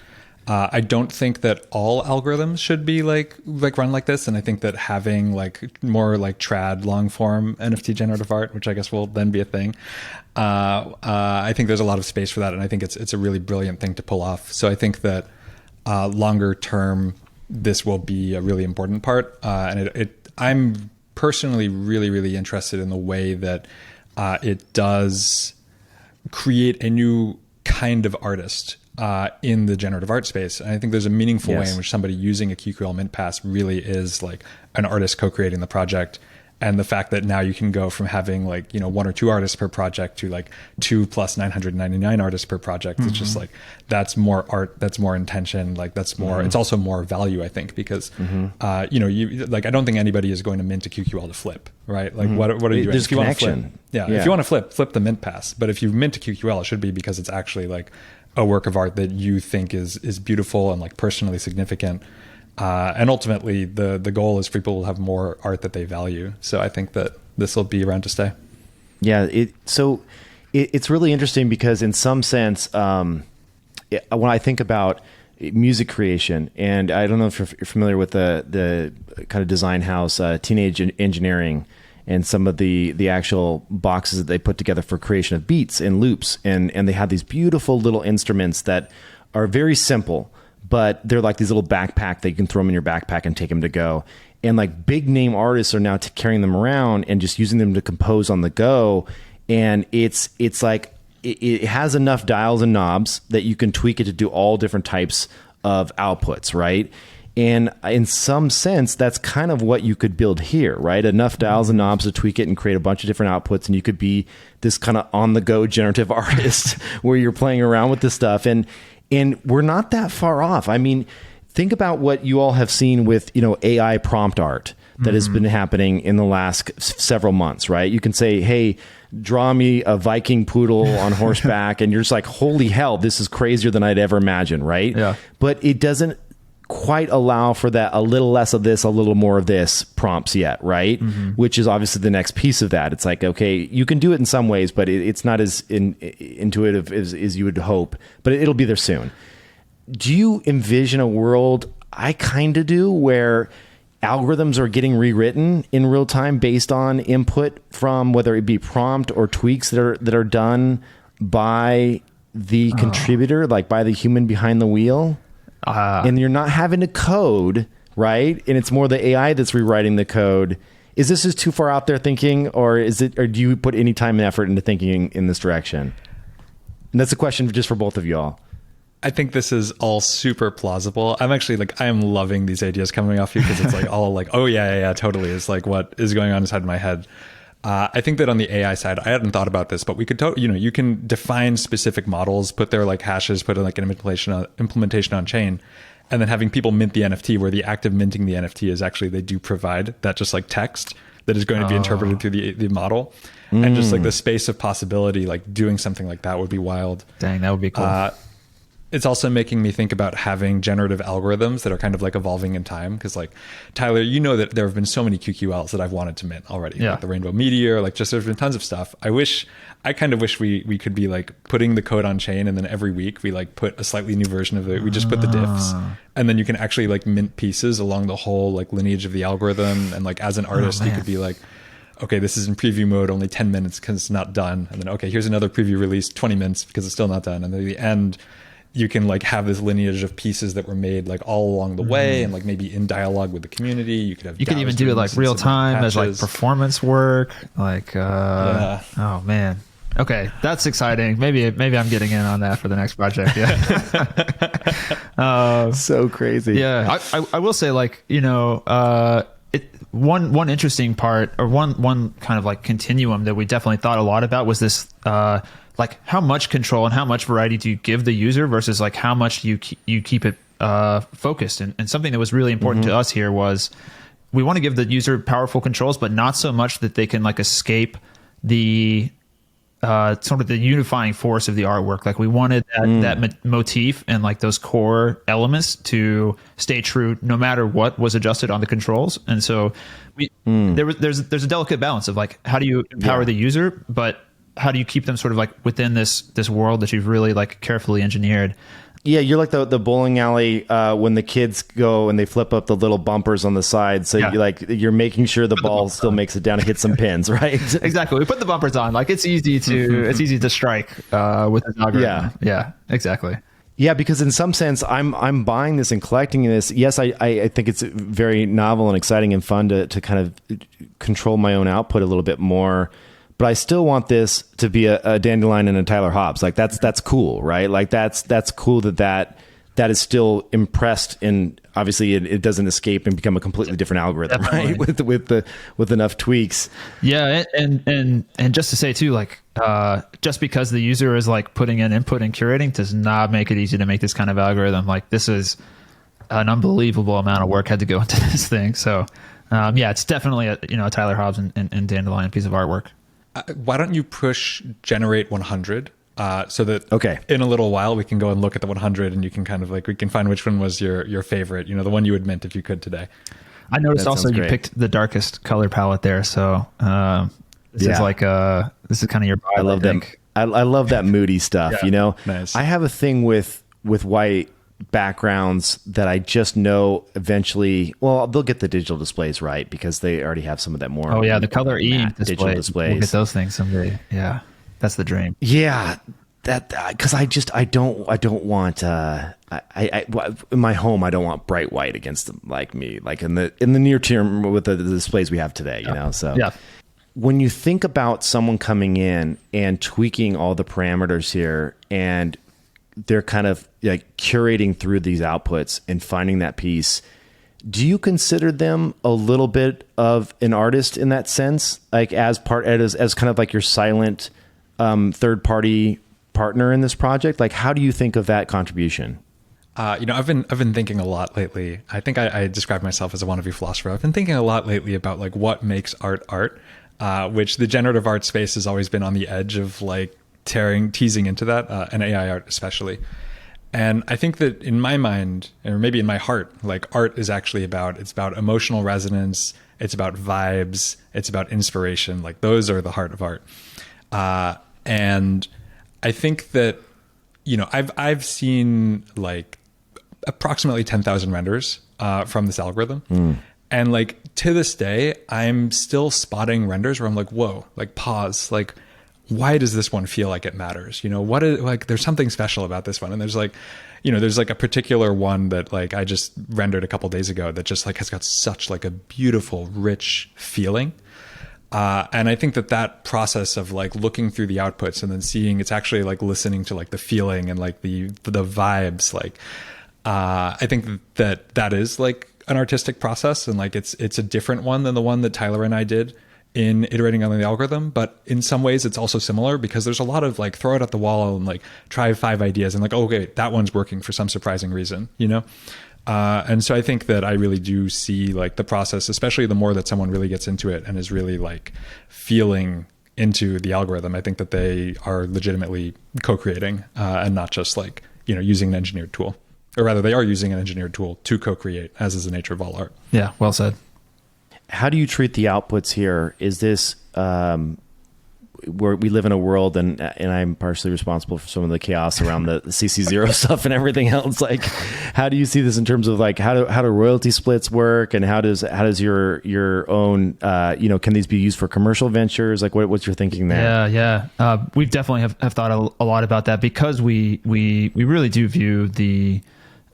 I don't think that all algorithms should be like run like this. And I think that having like more like trad long form NFT generative art, which I guess will then be a thing. I think there's a lot of space for that. And I think it's a really brilliant thing to pull off. So I think that longer term, this will be a really important part. And I'm personally really, really interested in the way that it does create a new kind of artist in the generative art space. And I think there's a meaningful way in which somebody using a QQL Mint Pass really is like an artist co-creating the project. And the fact that now you can go from having like, 1 or 2 artists per project to like 2 plus 999 artists per project. It's just like, that's more art, that's more intention. Like that's more, it's also more value, I think, because, you like, I don't think anybody is going to mint a QQL to flip, right? Like what are you doing? There's if you want to connection. flip, if you want to flip the Mint Pass. But if you mint a QQL, it should be because it's actually like a work of art that you think is beautiful and like personally significant. And ultimately, the goal is for people to have more art that they value. So I think that this will be around to stay. Yeah, it's really interesting because in some sense, when I think about music creation, and I don't know if you're familiar with the kind of design house, Teenage Engineering, and some of the actual boxes that they put together for creation of beats and loops, and they have these beautiful little instruments that are very simple, but they're like these little backpack that you can throw them in your backpack and take them to go. And like big name artists are now carrying them around and just using them to compose on the go. And it's like, it has enough dials and knobs that you can tweak it to do all different types of outputs, right? And in some sense, that's kind of what you could build here, right? Enough dials and knobs to tweak it and create a bunch of different outputs. And you could be this kind of on the go generative artist where you're playing around with this stuff. And we're not that far off. I mean, think about what you all have seen with, AI prompt art that has been happening in the last several months, right? You can say, hey, draw me a Viking poodle on horseback. And you're just like, holy hell, this is crazier than I'd ever imagined, right? Yeah. But it doesn't quite allow for that a little less of this, a little more of this prompts yet, right? Which is obviously the next piece of that. It's like, okay, you can do it in some ways, but it's not as intuitive as you would hope, but it'll be there soon. Do you envision a world, I kind of do, where algorithms are getting rewritten in real time based on input from whether it be prompt or tweaks that are done by the contributor, like by the human behind the wheel? And you're not having to code, right? And it's more the AI that's rewriting the code. Is this just too far out there thinking, or do you put any time and effort into thinking in this direction? And that's a question just for both of y'all. I think this is all super plausible. I'm actually like, I am loving these ideas coming off you because it's like all like, oh yeah, totally is like what is going on inside my head. I think that on the AI side, I hadn't thought about this, but we could, you can define specific models, put their like hashes, put like an implementation on chain, and then having people mint the NFT where the act of minting the NFT is actually, they do provide that just like text that is going to be interpreted through the model. And just like the space of possibility, like doing something like that would be wild. Dang, that would be cool. It's also making me think about having generative algorithms that are kind of like evolving in time. Cause like Tyler, that there have been so many QQLs that I've wanted to mint already. Yeah. Like the Rainbow Meteor, like just there's been tons of stuff. I kind of wish we could be like putting the code on chain, and then every week we like put a slightly new version of it. We just put the diffs, and then you can actually like mint pieces along the whole like lineage of the algorithm. And like as an artist, you could be like, okay, this is in preview mode, only 10 minutes because it's not done. And then, okay, here's another preview release, 20 minutes because it's still not done. And then at the end, you can like have this lineage of pieces that were made like all along the way, and like maybe in dialogue with the community. You could even do it like real time as like performance work. Like, oh man. Okay, that's exciting. Maybe I'm getting in on that for the next project. Yeah. So crazy. Yeah, I will say, like, one interesting part, or one kind of like continuum that we definitely thought a lot about was this, like how much control and how much variety do you give the user versus like how much you keep it focused. And something that was really important to us here was we want to give the user powerful controls, but not so much that they can like escape the sort of the unifying force of the artwork. Like we wanted that motif and like those core elements to stay true no matter what was adjusted on the controls. And so there's a delicate balance of like, how do you empower the user, but how do you keep them sort of like within this world that you've really like carefully engineered? Yeah, you're like the bowling alley when the kids go and they flip up the little bumpers on the side. So you're making sure the ball still makes it down and hit some pins, right? Exactly. We put the bumpers on. Like it's easy to strike with the algorithm. Yeah, exactly. Yeah, because in some sense, I'm buying this and collecting this. Yes, I think it's very novel and exciting and fun to kind of control my own output a little bit more. But I still want this to be a Dandelion and a Tyler Hobbs. Like that's cool, right? Like that's cool that is still impressed, and obviously it doesn't escape and become a completely different algorithm, right? With enough tweaks. Yeah, and just to say too, like just because the user is like putting in input and curating does not make it easy to make this kind of algorithm. Like this is an unbelievable amount of work had to go into this thing. So it's definitely a Tyler Hobbs and Dandelion piece of artwork. Why don't you push generate 100 so that in a little while we can go and look at the 100 and you can kind of like, we can find which one was your favorite, the one you would mint if you could today. I noticed also you picked the darkest color palette there. So this is like this is kind of your vibe. I love them. I love that moody stuff, Nice. I have a thing with white backgrounds that I just know eventually, well, they'll get the digital displays right because they already have some of that more. Oh yeah, the color E digital displays. We'll get those things someday. Yeah, that's the dream. Yeah, that because I don't want I in my home I don't want bright white against them like me, like in the near term with the displays we have today. So when you think about someone coming in and tweaking all the parameters here and they're kind of like curating through these outputs and finding that piece, do you consider them a little bit of an artist in that sense, like as kind of like your silent third party partner in this project? Like how do you think of that contribution? I've been thinking a lot lately. I think I describe myself as a wannabe philosopher. I've been thinking a lot lately about like what makes art, which the generative art space has always been on the edge of like teasing into that, and AI art especially. And I think that in my mind, or maybe in my heart, like art is actually it's about emotional resonance, it's about vibes, it's about inspiration. Like those are the heart of art. And I think that, I've seen like approximately 10,000 renders from this algorithm. And like to this day, I'm still spotting renders where I'm like, whoa, like pause, like why does this one feel like it matters? What is like, there's something special about this one. And there's like, there's like a particular one that like I just rendered a couple days ago that just like has got such like a beautiful, rich feeling. And I think that process of like looking through the outputs and then seeing it's actually like listening to like the feeling and like the vibes, like, I think that is like an artistic process. And like, it's a different one than the one that Tyler and I did in iterating on the algorithm, but in some ways it's also similar because there's a lot of like throw it at the wall and like try 5 ideas and like, okay, that one's working for some surprising reason, and so I think that I really do see like the process, especially the more that someone really gets into it and is really like feeling into the algorithm. I think that they are legitimately co-creating and not just like, using an engineered tool, or rather they are using an engineered tool to co-create, as is the nature of all art. Yeah, well said. How do you treat the outputs here? Is this we live in a world, and I'm partially responsible for some of the chaos around the CC0 stuff and everything else. Like, how do you see this in terms of like how do royalty splits work, and how does your own can these be used for commercial ventures? Like, what's your thinking there? Yeah. We definitely have thought a lot about that, because we really do view the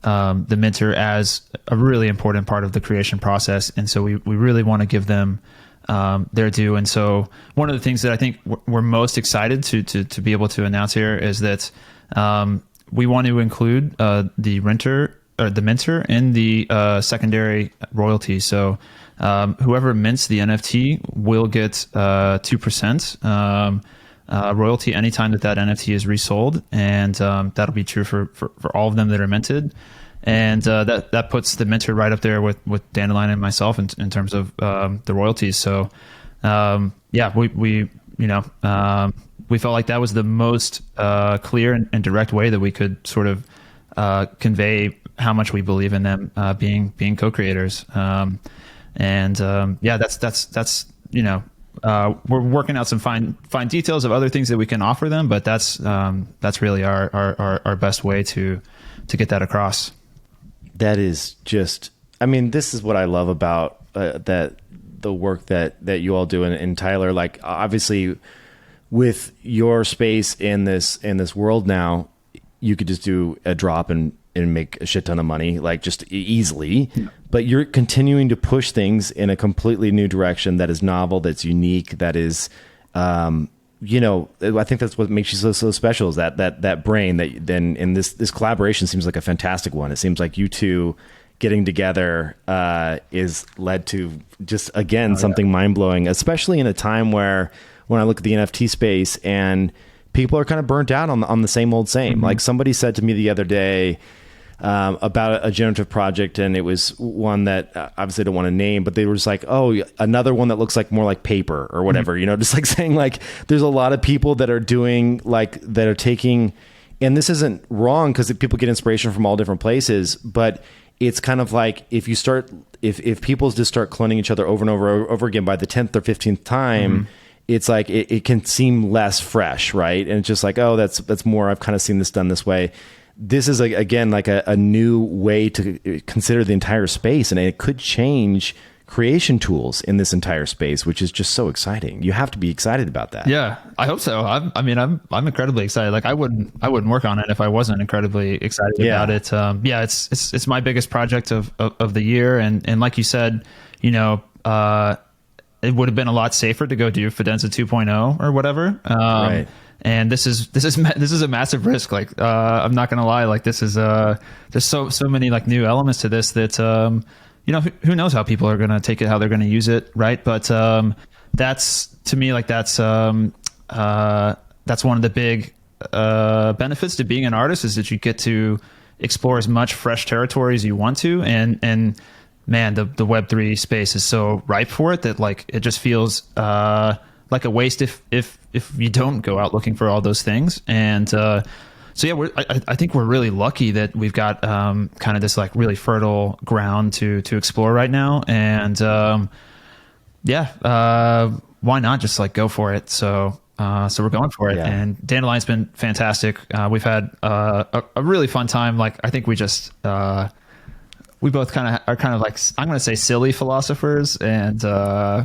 minter as a really important part of the creation process, and so we really want to give them their due. And so one of the things that I think we're most excited to be able to announce here is that we want to include the minter in the secondary royalty. So whoever mints the NFT will get 2% royalty anytime that NFT is resold, and that'll be true for all of them that are minted. And that puts the minter right up there with Dandelion and myself in terms of the royalties. So we felt like that was the most clear and direct way that we could sort of convey how much we believe in them being co-creators. That's we're working out some fine details of other things that we can offer them, but that's really our best way to get that across. That is just, I mean, this is what I love about the work that you all do. And Tyler, like, obviously with your space in this world now, you could just do a drop and make a shit ton of money, like just easily. Yeah. But you're continuing to push things in a completely new direction that is novel, that's unique, that is, I think that's what makes you so special, is that brain that then in this collaboration seems like a fantastic one. It seems like you two getting together is led to just, again, something mind-blowing, especially in a time where when I look at the NFT space and people are kind of burnt out on the same old same. Mm-hmm. Like somebody said to me the other day about a generative project, and it was one that obviously I don't want to name, but they were just like, oh, another one that looks like more like paper or whatever, mm-hmm. Just like saying like there's a lot of people that are doing that are taking, and this isn't wrong because people get inspiration from all different places, but it's kind of like if people just start cloning each other over and over again by the 10th or 15th time, mm-hmm. it's like it can seem less fresh, right? And it's just like, oh, that's more, I've kind of seen this done this way. This is again like a new way to consider the entire space, and it could change creation tools in this entire space, which is just so exciting. You have to be excited about that. Yeah, I hope so. I'm incredibly excited. Like I wouldn't work on it if I wasn't incredibly excited about it. It's my biggest project of the year, and like you said, it would have been a lot safer to go do Fidenza 2.0 or whatever. Right. And this is a massive risk. Like, I'm not going to lie. Like there's so many like new elements to this that, who knows how people are going to take it, how they're going to use it. Right. But, that's to me, like that's one of the big, benefits to being an artist, is that you get to explore as much fresh territory as you want to. And man, the Web3 space is so ripe for it that like, it just feels, like a waste if you don't go out looking for all those things. And I think we're really lucky that we've got kind of this like really fertile ground to explore right now. And why not just like go for it? So we're going for it. Yeah. And Dandelion's been fantastic. We've had a really fun time. Like I think we both are like, I'm going to say silly philosophers, and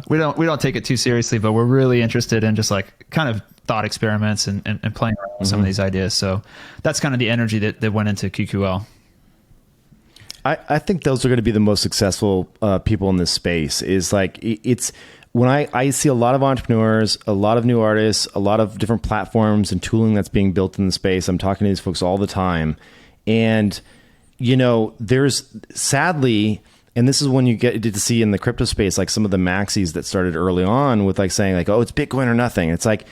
we don't take it too seriously, but we're really interested in just like kind of thought experiments and playing around with some of these ideas. So that's kind of the energy that went into QQL. I think those are going to be the most successful people in this space. Is like it's when I see a lot of entrepreneurs, a lot of new artists, a lot of different platforms and tooling that's being built in the space. I'm talking to these folks all the time, and there's sadly, and this is when you get to see in the crypto space, like some of the maxis that started early on with like saying like, oh, it's Bitcoin or nothing. It's like,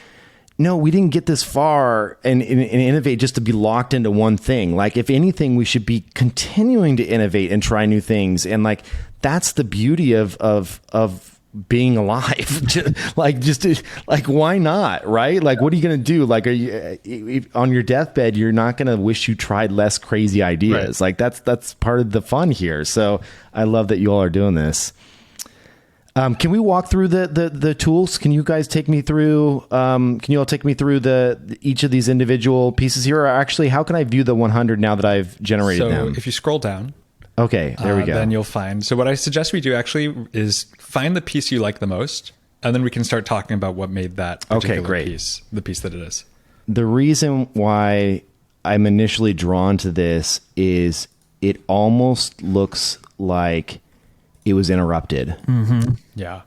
no, we didn't get this far and innovate just to be locked into one thing. Like if anything, we should be continuing to innovate and try new things. And like, that's the beauty of being alive. Like, why not? Right? Like, what are you going to do? Like, are you on your deathbed? You're not going to wish you tried less crazy ideas. Right. Like that's part of the fun here. So I love that you all are doing this. Can we walk through the tools? Can you guys take me through? Can you all take me through each of these individual pieces here? Or actually, how can I view the 100 now that I've generated them? So if you scroll down, okay, there we go. Then you'll find. So what I suggest we do actually is find the piece you like the most, and then we can start talking about what made that particular piece the piece that it is. The reason why I'm initially drawn to this is it almost looks like it was interrupted. Mm-hmm. Yeah.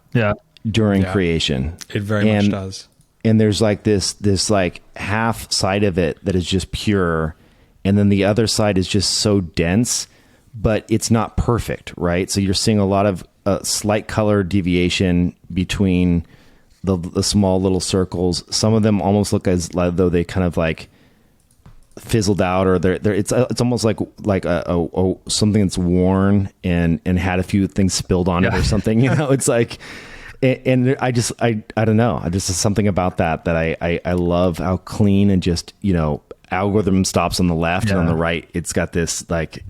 During creation. It very much does. And there's like this like half side of it that is just pure, and then the other side is just so dense, but it's not perfect, right? So you're seeing a lot of slight color deviation between the small little circles. Some of them almost look as though they kind of like fizzled out, or it's almost like a something that's worn and had a few things spilled on it or something. It's like, and I don't know. Just something about that I love how clean and just algorithm stops on the left and on the right. It's got this like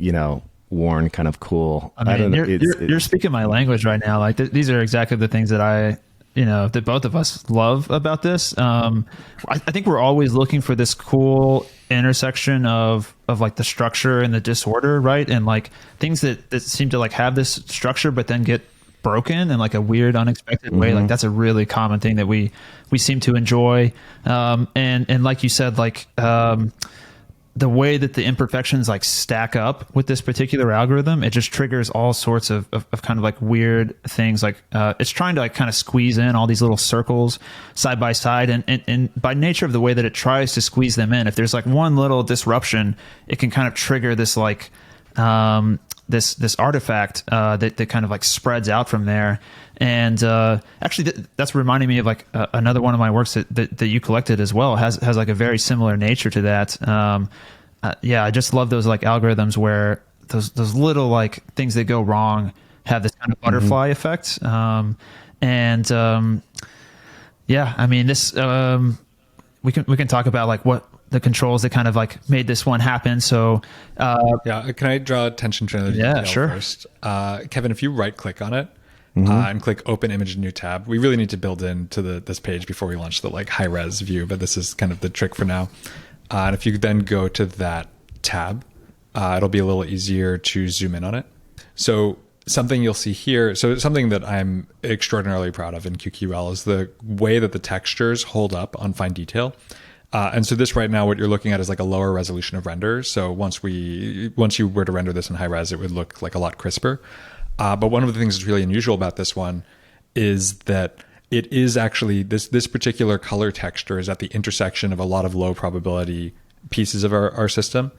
worn kind of cool. I mean, you're speaking my language right now. Like these are exactly the things that that both of us love about this. I think we're always looking for this cool intersection of like the structure and the disorder, right? And like things that seem to like have this structure, but then get broken in like a weird, unexpected way. Like that's a really common thing that we seem to enjoy. And like you said, like, the way that the imperfections like stack up with this particular algorithm, it just triggers all sorts of kind of like weird things. Like it's trying to like kind of squeeze in all these little circles side by side, and by nature of the way that it tries to squeeze them in, if there's like one little disruption, it can kind of trigger this like this artifact that kind of like spreads out from there. And actually, that's reminding me of like another one of my works that you collected as well. Has like a very similar nature to that. I just love those like algorithms where those little like things that go wrong have this kind of butterfly effect. I mean, this we can talk about like what the controls that kind of like made this one happen. So can I draw attention to the detail first? Kevin, if you right click on it. And click open image new tab. We really need to build into this page before we launch the like high res view, but this is kind of the trick for now. And if you then go to that tab, it'll be a little easier to zoom in on it. So something you'll see here, so something that I'm extraordinarily proud of in QQL is the way that the textures hold up on fine detail. And so this right now, what you're looking at is like a lower resolution of render. So once you were to render this in high res, it would look like a lot crisper. But one of the things that's really unusual about this one is that it is actually this particular color texture is at the intersection of a lot of low probability pieces of our system.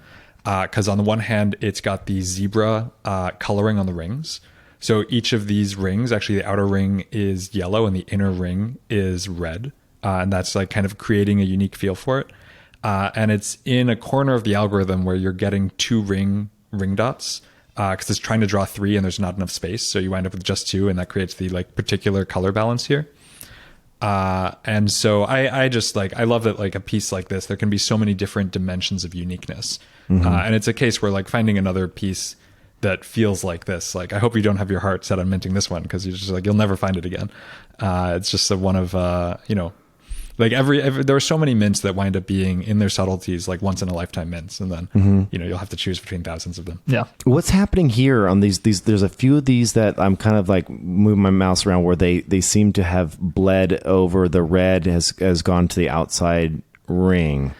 Because on the one hand, it's got the zebra coloring on the rings. So each of these rings, actually the outer ring is yellow and the inner ring is red. And that's like kind of creating a unique feel for it. And it's in a corner of the algorithm where you're getting two ring dots. Because it's trying to draw three and there's not enough space, so you wind up with just two, and that creates the like particular color balance here. And so I just like, I love that like a piece like this, there can be so many different dimensions of uniqueness. And it's a case where like finding another piece that feels like this, like I hope you don't have your heart set on minting this one, because you're just like you'll never find it again. It's just a one of like every there are so many mints that wind up being in their subtleties like once in a lifetime mints, and then you'll have to choose between thousands of them. Yeah. What's happening here on these? There's a few of these that I'm kind of like moving my mouse around where they seem to have bled over. The red has gone to the outside ring.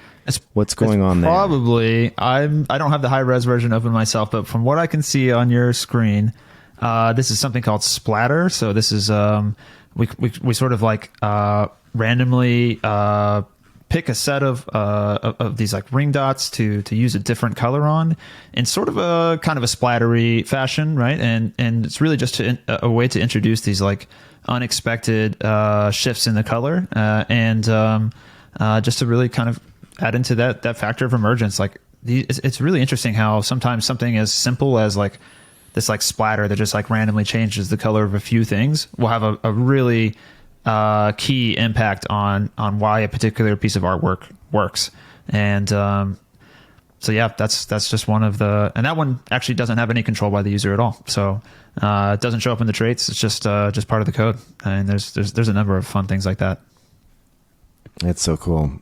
What's going on there? Probably I don't have the high res version open myself, but from what I can see on your screen, this is something called splatter. So this is we sort of like randomly pick a set of these like ring dots to use a different color on in sort of a kind of a splattery fashion, right? And it's really just a way to introduce these like unexpected shifts in the color and just to really kind of add into that factor of emergence. Like it's really interesting how sometimes something as simple as like this like splatter that just like randomly changes the color of a few things will have a really key impact on why a particular piece of artwork works. And yeah, that's just one of and that one actually doesn't have any control by the user at all. So it doesn't show up in the traits. It's just part of the code. And there's a number of fun things like that. That's so cool.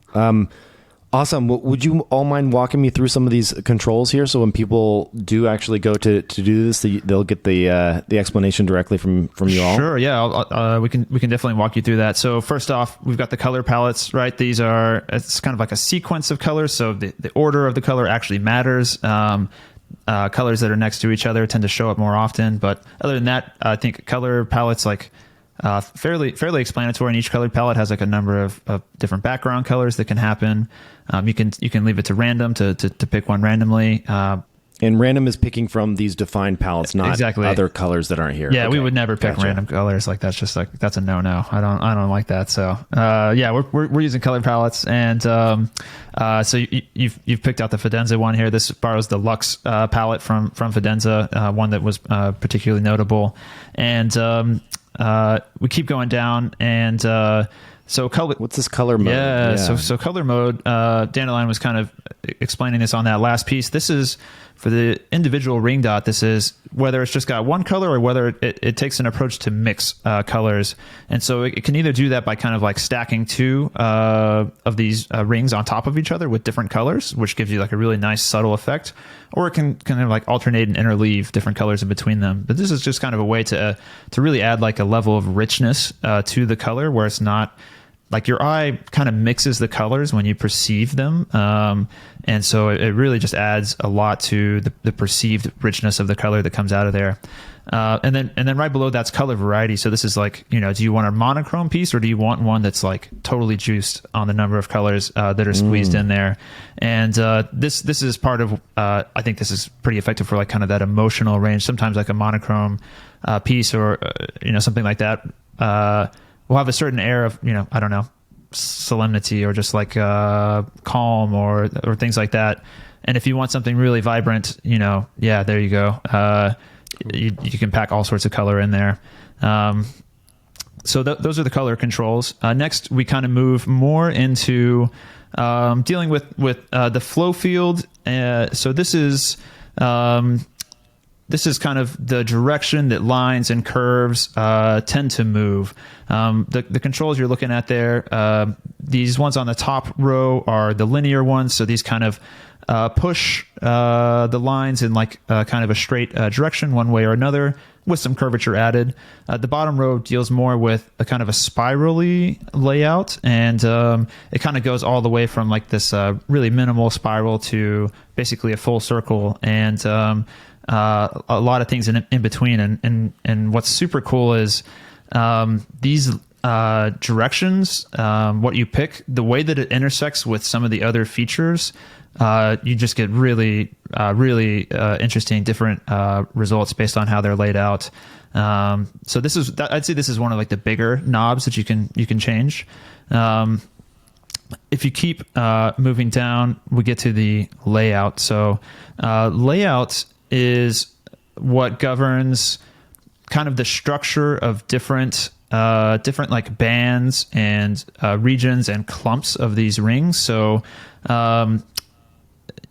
Awesome. Would you all mind walking me through some of these controls here? So when people do actually go to do this, they'll get the explanation directly from you all. Sure. Yeah. We can definitely walk you through that. So first off, we've got the color palettes, right? It's kind of like a sequence of colors. So the order of the color actually matters. Colors that are next to each other tend to show up more often. But other than that, I think color palettes fairly explanatory, and each colored palette has like a number of different background colors that can happen. You can leave it to random to pick one randomly. And random is picking from these defined palettes, not exactly other colors that aren't here. Yeah, okay. We would never pick random colors. Like that's a no. I don't like that. So we're using color palettes, and so you've picked out the Fidenza one here. This borrows the Lux palette from Fidenza, one that was particularly notable, and we keep going down, and so color. What's this color mode? Yeah. So color mode. Dandelion was kind of explaining this on that last piece. This is for the individual ring dot. This is whether it's just got one color or whether it takes an approach to mix colors. And so it can either do that by kind of like stacking two of these rings on top of each other with different colors, which gives you like a really nice subtle effect, or it can kind of like alternate and interleave different colors in between them. But this is just kind of a way to really add like a level of richness to the color, where it's not like your eye kind of mixes the colors when you perceive them. And so it really just adds a lot to the perceived richness of the color that comes out of there. And then right below that's color variety. So this is like, do you want a monochrome piece, or do you want one that's like totally juiced on the number of colors that are squeezed in there? And this is part of, I think this is pretty effective for like kind of that emotional range. Sometimes like a monochrome piece or, something like that, will have a certain air of, I don't know, solemnity, or just like calm or things like that. And if you want something really vibrant, there you go. You can pack all sorts of color in there. So those are the color controls. Next, we kind of move more into dealing with the flow field. So this is kind of the direction that lines and curves tend to move. The controls you're looking at there, these ones on the top row are the linear ones. So these kind of push the lines in like kind of a straight direction one way or another, with some curvature added. The bottom row deals more with a kind of a spirally layout, and it kind of goes all the way from like this really minimal spiral to basically a full circle, and a lot of things in between. And what's super cool is these directions, what you pick, the way that it intersects with some of the other features, you just get really interesting different results based on how they're laid out. So I'd say this is one of like the bigger knobs that you can change. If you keep moving down, we get to the layout. So layout is what governs kind of the structure of different like bands and regions and clumps of these rings. So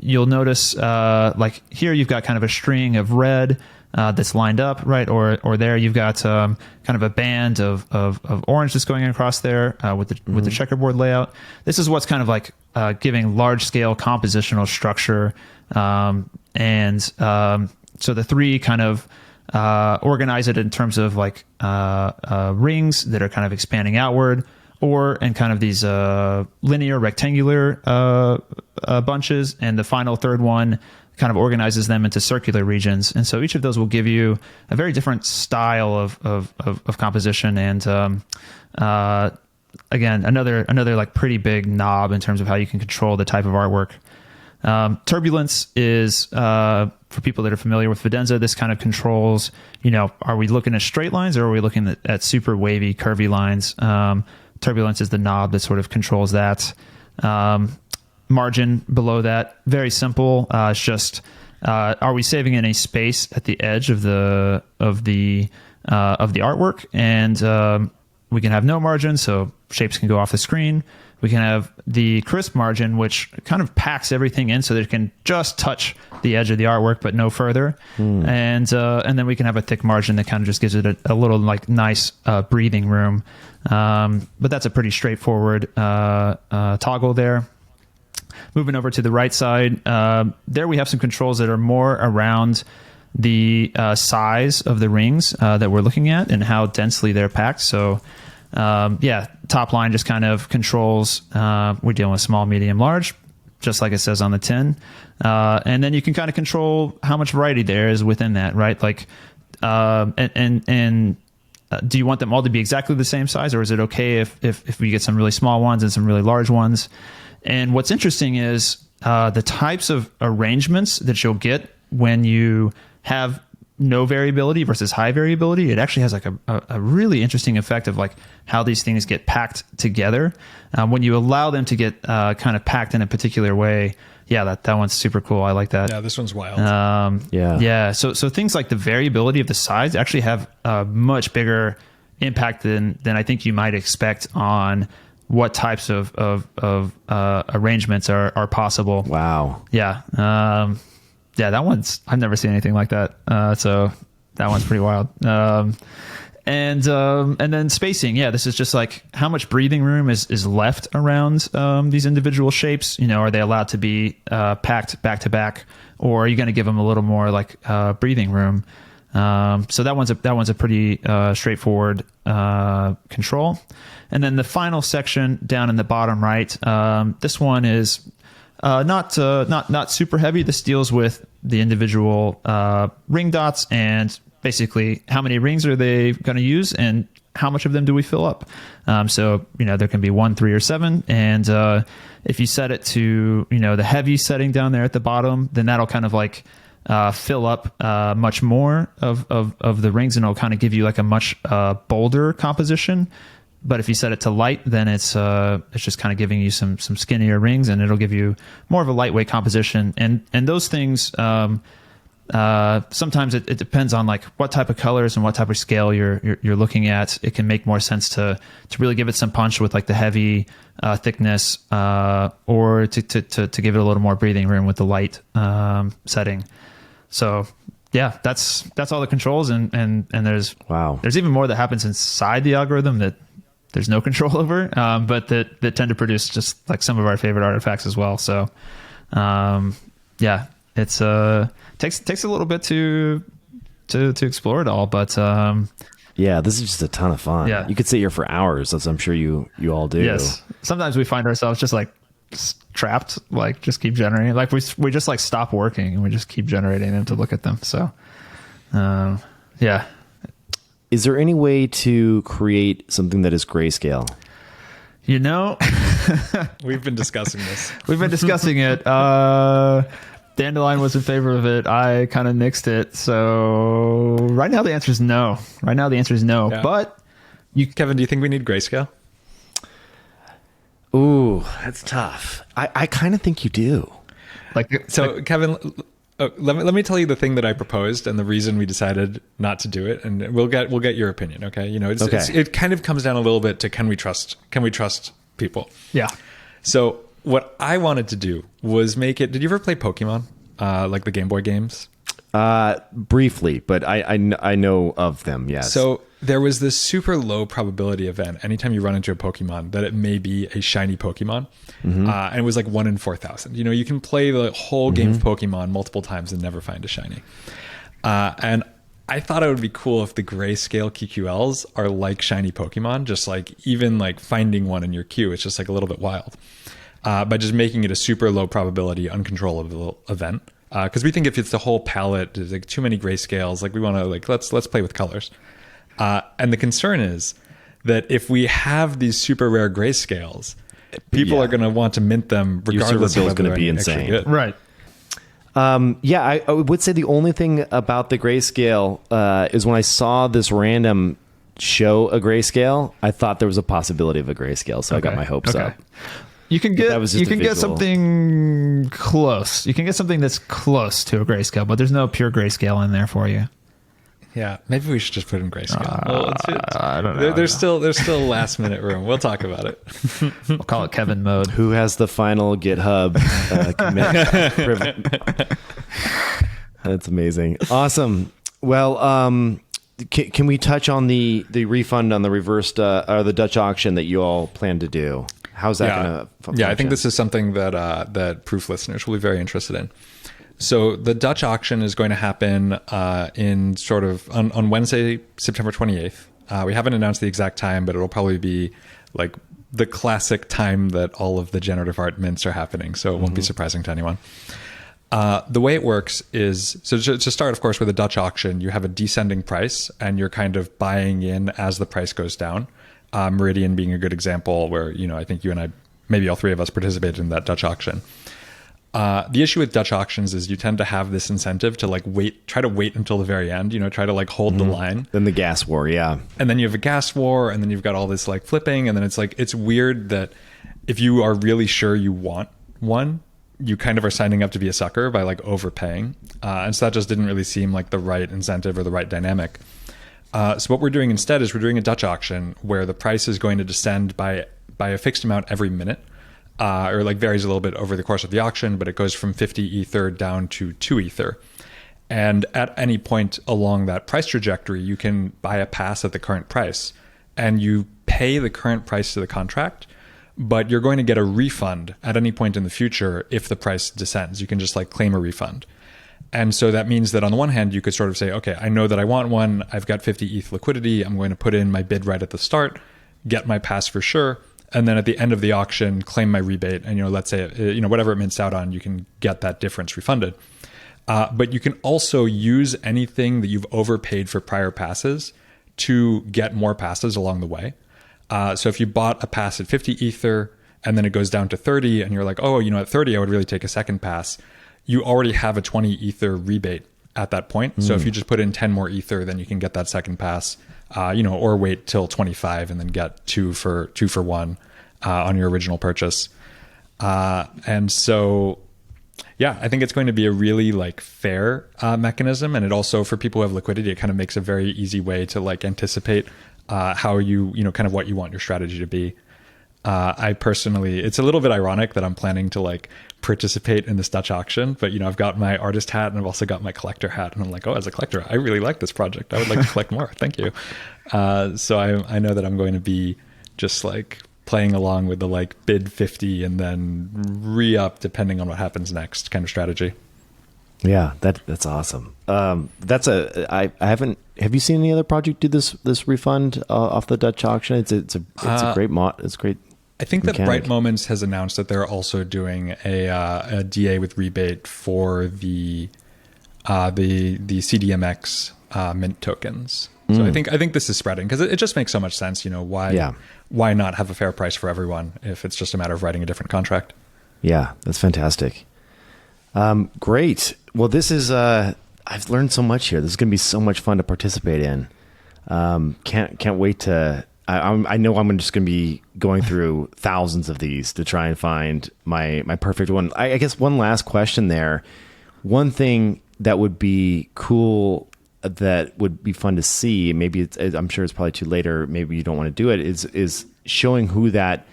you'll notice like here you've got kind of a string of red that's lined up, right? Or there you've got kind of a band of orange that's going across there with the checkerboard layout. This is what's kind of like giving large scale compositional structure. So the three kind of organize it in terms of like rings that are kind of expanding outward, or in kind of these linear rectangular bunches, and the final third one kind of organizes them into circular regions. And so each of those will give you a very different style of composition, and again another like pretty big knob in terms of how you can control the type of artwork. Turbulence is for people that are familiar with Fidenza, this kind of controls, are we looking at straight lines, or are we looking at super wavy, curvy lines? Turbulence is the knob that sort of controls that. Margin below that, very simple. It's just, are we saving any space at the edge of the artwork? And we can have no margin, so shapes can go off the screen. We can have the crisp margin, which kind of packs everything in so that it can just touch the edge of the artwork, but no further. And then we can have a thick margin that kind of just gives it a little like nice breathing room. But that's a pretty straightforward toggle there. Moving over to the right side, there we have some controls that are more around the size of the rings that we're looking at and how densely they're packed. So top line just kind of controls, we're dealing with small, medium, large, just like it says on the tin. And then you can kind of control how much variety there is within that, right? Like, do you want them all to be exactly the same size, or is it okay if we get some really small ones and some really large ones? And what's interesting is the types of arrangements that you'll get when you have no variability versus high variability. It actually has like a really interesting effect of like how these things get packed together. When you allow them to get kind of packed in a particular way, that one's super cool. I like that. Yeah, this one's wild. So things like the variability of the size actually have a much bigger impact than I think you might expect on what types of arrangements are possible. Wow. Yeah. That one's, I've never seen anything like that. So that one's pretty wild. And then spacing. Yeah, this is just like how much breathing room is left around these individual shapes. Are they allowed to be packed back to back, or are you going to give them a little more like breathing room? So that one's a pretty straightforward control. And then the final section down in the bottom right, this one is not super heavy. This deals with the individual ring dots and basically how many rings are they going to use and how much of them do we fill up. So there can be 1, 3, or 7, and if you set it to the heavy setting down there at the bottom, then that'll kind of like fill up much more of the rings, and it'll kind of give you like a much bolder composition. But if you set it to light, then it's just kind of giving you some skinnier rings, and it'll give you more of a lightweight composition. And those things, sometimes it depends on like what type of colors and what type of scale you're looking at. It can make more sense to really give it some punch with like the heavy thickness, or to give it a little more breathing room with the light setting. So that's all the controls, and there's even more that happens inside the algorithm that there's no control over, but that tend to produce just like some of our favorite artifacts as well. So, it's takes a little bit to explore it all, but this is just a ton of fun. Yeah, you could sit here for hours, as I'm sure you all do. Yes, sometimes we find ourselves just like trapped, like just keep generating. Like we just like stop working and we just keep generating them to look at them. So, Is there any way to create something that is grayscale? We've been discussing this. We've been discussing it. Dandelion was in favor of it. I kind of nixed it. So right now the answer is no. Yeah. But Kevin, do you think we need grayscale? Ooh, that's tough. I kind of think you do. Kevin, let me tell you the thing that I proposed and the reason we decided not to do it, and we'll get your opinion. Okay, it kind of comes down a little bit to can we trust people? Yeah. So what I wanted to do was make it. Did you ever play Pokemon, like the Game Boy games? Briefly, but I know of them. Yes. So there was this super low probability event anytime you run into a Pokemon that it may be a shiny Pokemon, and it was like 1 in 4,000. You can play the whole game of Pokemon multiple times and never find a shiny. And I thought it would be cool if the grayscale QQLs are like shiny Pokemon, just like even like finding one in your queue. It's just like a little bit wild, by just making it a super low probability, uncontrollable event. Because we think if it's the whole palette, there's like too many grayscales. Like we want to like let's play with colors. And the concern is that if we have these super rare grayscales, people are going to want to mint them regardless of whether going to be insane. Good. Right. I would say the only thing about the grayscale is when I saw this random show a grayscale, I thought there was a possibility of a grayscale, so I got my hopes up. You can get something close. You can get something that's close to a grayscale, but there's no pure grayscale in there for you. Yeah, maybe we should just put in grayscale. I don't know. There's still last minute room. We'll talk about it. We'll call it Kevin mode. Who has the final GitHub commit? That's amazing. Awesome. Well, can we touch on the refund on the reversed or the Dutch auction that you all plan to do? How's that going to function? Yeah, I think this is something that Proof listeners will be very interested in. So the Dutch auction is going to happen in sort of on Wednesday, September 28th. We haven't announced the exact time, but it'll probably be like the classic time that all of the generative art mints are happening. So it won't be surprising to anyone. The way it works is, so to start, of course, with a Dutch auction, you have a descending price and you're kind of buying in as the price goes down. Meridian being a good example where, I think you and I, maybe all three of us participated in that Dutch auction. The issue with Dutch auctions is you tend to have this incentive to like try to wait until the very end, try to like hold the line. Then the gas war, yeah. And then you have a gas war, and then you've got all this like flipping, and then it's like, it's weird that if you are really sure you want one, you kind of are signing up to be a sucker by like overpaying. And so that just didn't really seem like the right incentive or the right dynamic. So what we're doing instead is we're doing a Dutch auction where the price is going to descend by a fixed amount every minute. Or like varies a little bit over the course of the auction, but it goes from 50 ether down to 2 ether. And at any point along that price trajectory, you can buy a pass at the current price and you pay the current price to the contract, but you're going to get a refund at any point in the future if the price descends. You can just like claim a refund. And so that means that on the one hand, you could sort of say, okay, I know that I want one. I've got 50 ETH liquidity. I'm going to put in my bid right at the start, get my pass for sure. And then at the end of the auction, claim my rebate. And, let's say, whatever it mints out on, you can get that difference refunded. But you can also use anything that you've overpaid for prior passes to get more passes along the way. So if you bought a pass at 50 ether and then it goes down to 30 and you're like, oh, at 30, I would really take a second pass. You already have a 20 ether rebate at that point. So if you just put in 10 more ether, then you can get that second pass. Or wait till 25 and then get two for one on your original purchase. And so, yeah, I think it's going to be a really like fair mechanism. And it also, for people who have liquidity, it kind of makes a very easy way to like anticipate how you kind of what you want your strategy to be. I personally, it's a little bit ironic that I'm planning to like participate in this Dutch auction, but I've got my artist hat and I've also got my collector hat, and I'm like, oh, as a collector, I really like this project. I would like to collect more. Thank you. So I know that I'm going to be just like playing along with the like bid 50 and then re-up depending on what happens next kind of strategy. Yeah, that's awesome. I haven't. Have you seen any other project do this refund off the Dutch auction? It's a great It's great. I think that Bright Moments has announced that they're also doing a DA with rebate for the CDMX mint tokens. So I think this is spreading because it just makes so much sense. Why not have a fair price for everyone if it's just a matter of writing a different contract? Yeah, that's fantastic. Great. Well, this is I've learned so much here. This is going to be so much fun to participate in. Can't wait to. I know I'm just going to be going through thousands of these to try and find my perfect one. I guess one last question there. One thing that would be cool, that would be fun to see, maybe I'm sure it's probably too late, or maybe you don't want to do it, is showing who that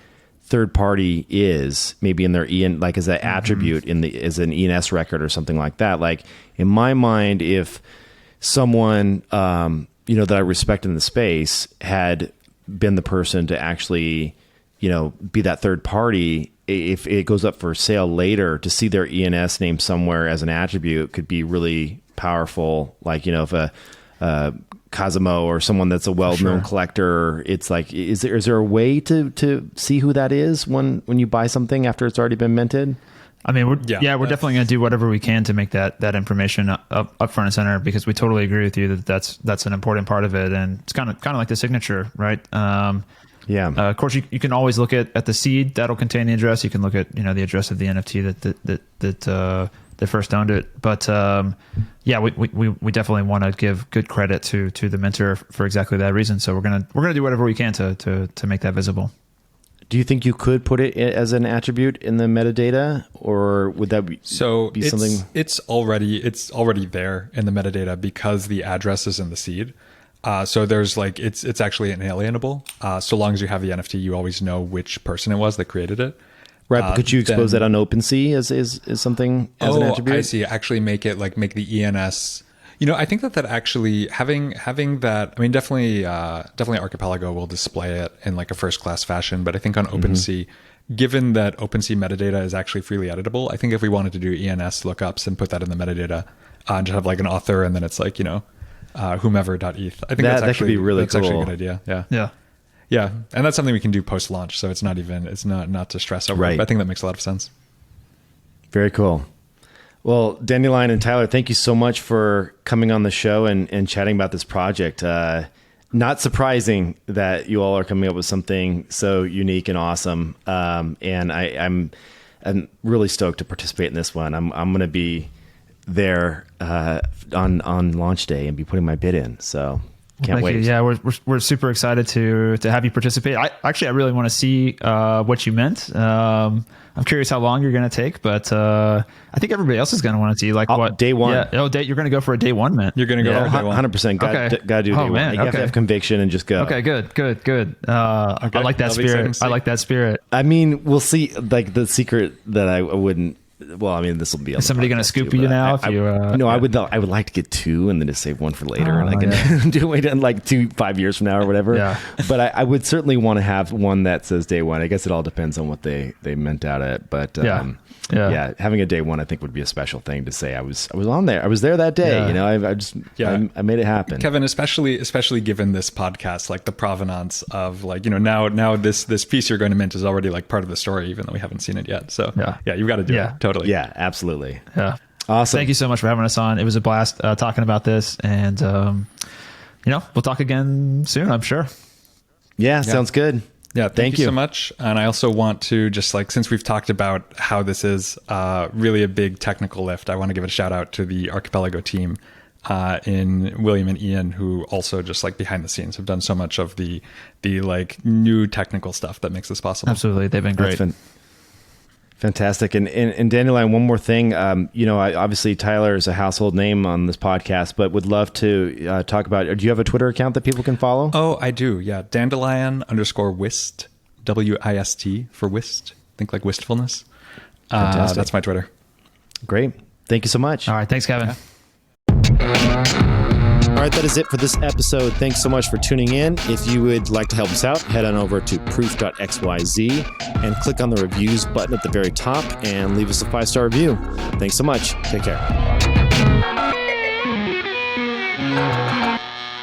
third party is, maybe in their EN, like as an attribute as an ENS record or something like that. Like in my mind, if someone that I respect in the space had been the person to actually, be that third party, if it goes up for sale later, to see their ENS name somewhere as an attribute could be really powerful. Like, if a Cosimo or someone that's a well-known collector, it's like, is there a way to see who that is when you buy something after it's already been minted? I mean, we're definitely going to do whatever we can to make that information up front and center, because we totally agree with you that that's an important part of it, and it's kind of like the signature, right? Of course, you can always look at the seed that'll contain the address. You can look at the address of the NFT that first owned it. But we definitely want to give good credit to the minter for exactly that reason. So we're gonna do whatever we can to make that visible. Do you think you could put it as an attribute in the metadata, or would that be something? It's already there in the metadata because the address is in the seed. So there's like it's actually inalienable. So long as you have the NFT, you always know which person it was that created it. Right, but could you expose that on OpenSea as something as an attribute? I see. Actually, make the ENS. I think that actually having that. I mean, definitely Archipelago will display it in like a first class fashion. But I think on OpenSea, given that OpenSea metadata is actually freely editable, I think if we wanted to do ENS lookups and put that in the metadata, and just have like an author, and then it's like whomever.eth. I think that could be really cool. That's actually a good idea. Yeah, and that's something we can do post launch. So it's not to stress over. Right. I think that makes a lot of sense. Very cool. Well, Dandelion and Tyler, thank you so much for coming on the show and chatting about this project. Not surprising that you all are coming up with something so unique and awesome. And I'm really stoked to participate in this one. I'm going to be there on launch day and be putting my bid in. So can't wait. Yeah, we're super excited to have you participate. I really want to see what you meant. I'm curious how long you're going to take, but I think everybody else is going to want to see what day one. Yeah. Oh, you're going to go for a day one mint. You're going to go for day one. 100%. Got to do day one. You have to have conviction and just go. Okay, good. I like that spirit. I like that spirit. I mean, we'll see. Like the secret that I wouldn't. Well, I mean, this will be. Is somebody going to scoop you now? No, I would like to get two and then just save one for later, and I can do it in like 5 years from now or whatever. Yeah. But I would certainly want to have one that says day one. I guess it all depends on what they meant out of it. But yeah, having a day one, I think, would be a special thing to say. I was on there. I was there that day. Yeah. I made it happen. Kevin, especially given this podcast, like the provenance of like now this piece you're going to mint is already like part of the story, even though we haven't seen it yet. So yeah you've got to do it. Totally. Yeah, absolutely. Yeah. Awesome. Thank you so much for having us on. It was a blast talking about this, and we'll talk again soon, I'm sure. Yeah, sounds good. Yeah, thank you so much. And I also want to just since we've talked about how this is really a big technical lift, I want to give a shout out to the Archipelago team in William and Ian, who also just behind the scenes have done so much of the new technical stuff that makes this possible. Absolutely. They've been great. Fantastic. And Dandelion, one more thing. Obviously Tyler is a household name on this podcast, but would love to talk about, do you have a Twitter account that people can follow? Oh, I do. Yeah. Dandelion_Wist, WIST for Wist. Think like wistfulness. That's my Twitter. Great. Thank you so much. All right. Thanks, Kevin. All right, that is it for this episode. Thanks so much for tuning in. If you would like to help us out, head on over to proof.xyz and click on the reviews button at the very top and leave us a 5-star review. Thanks so much. Take care.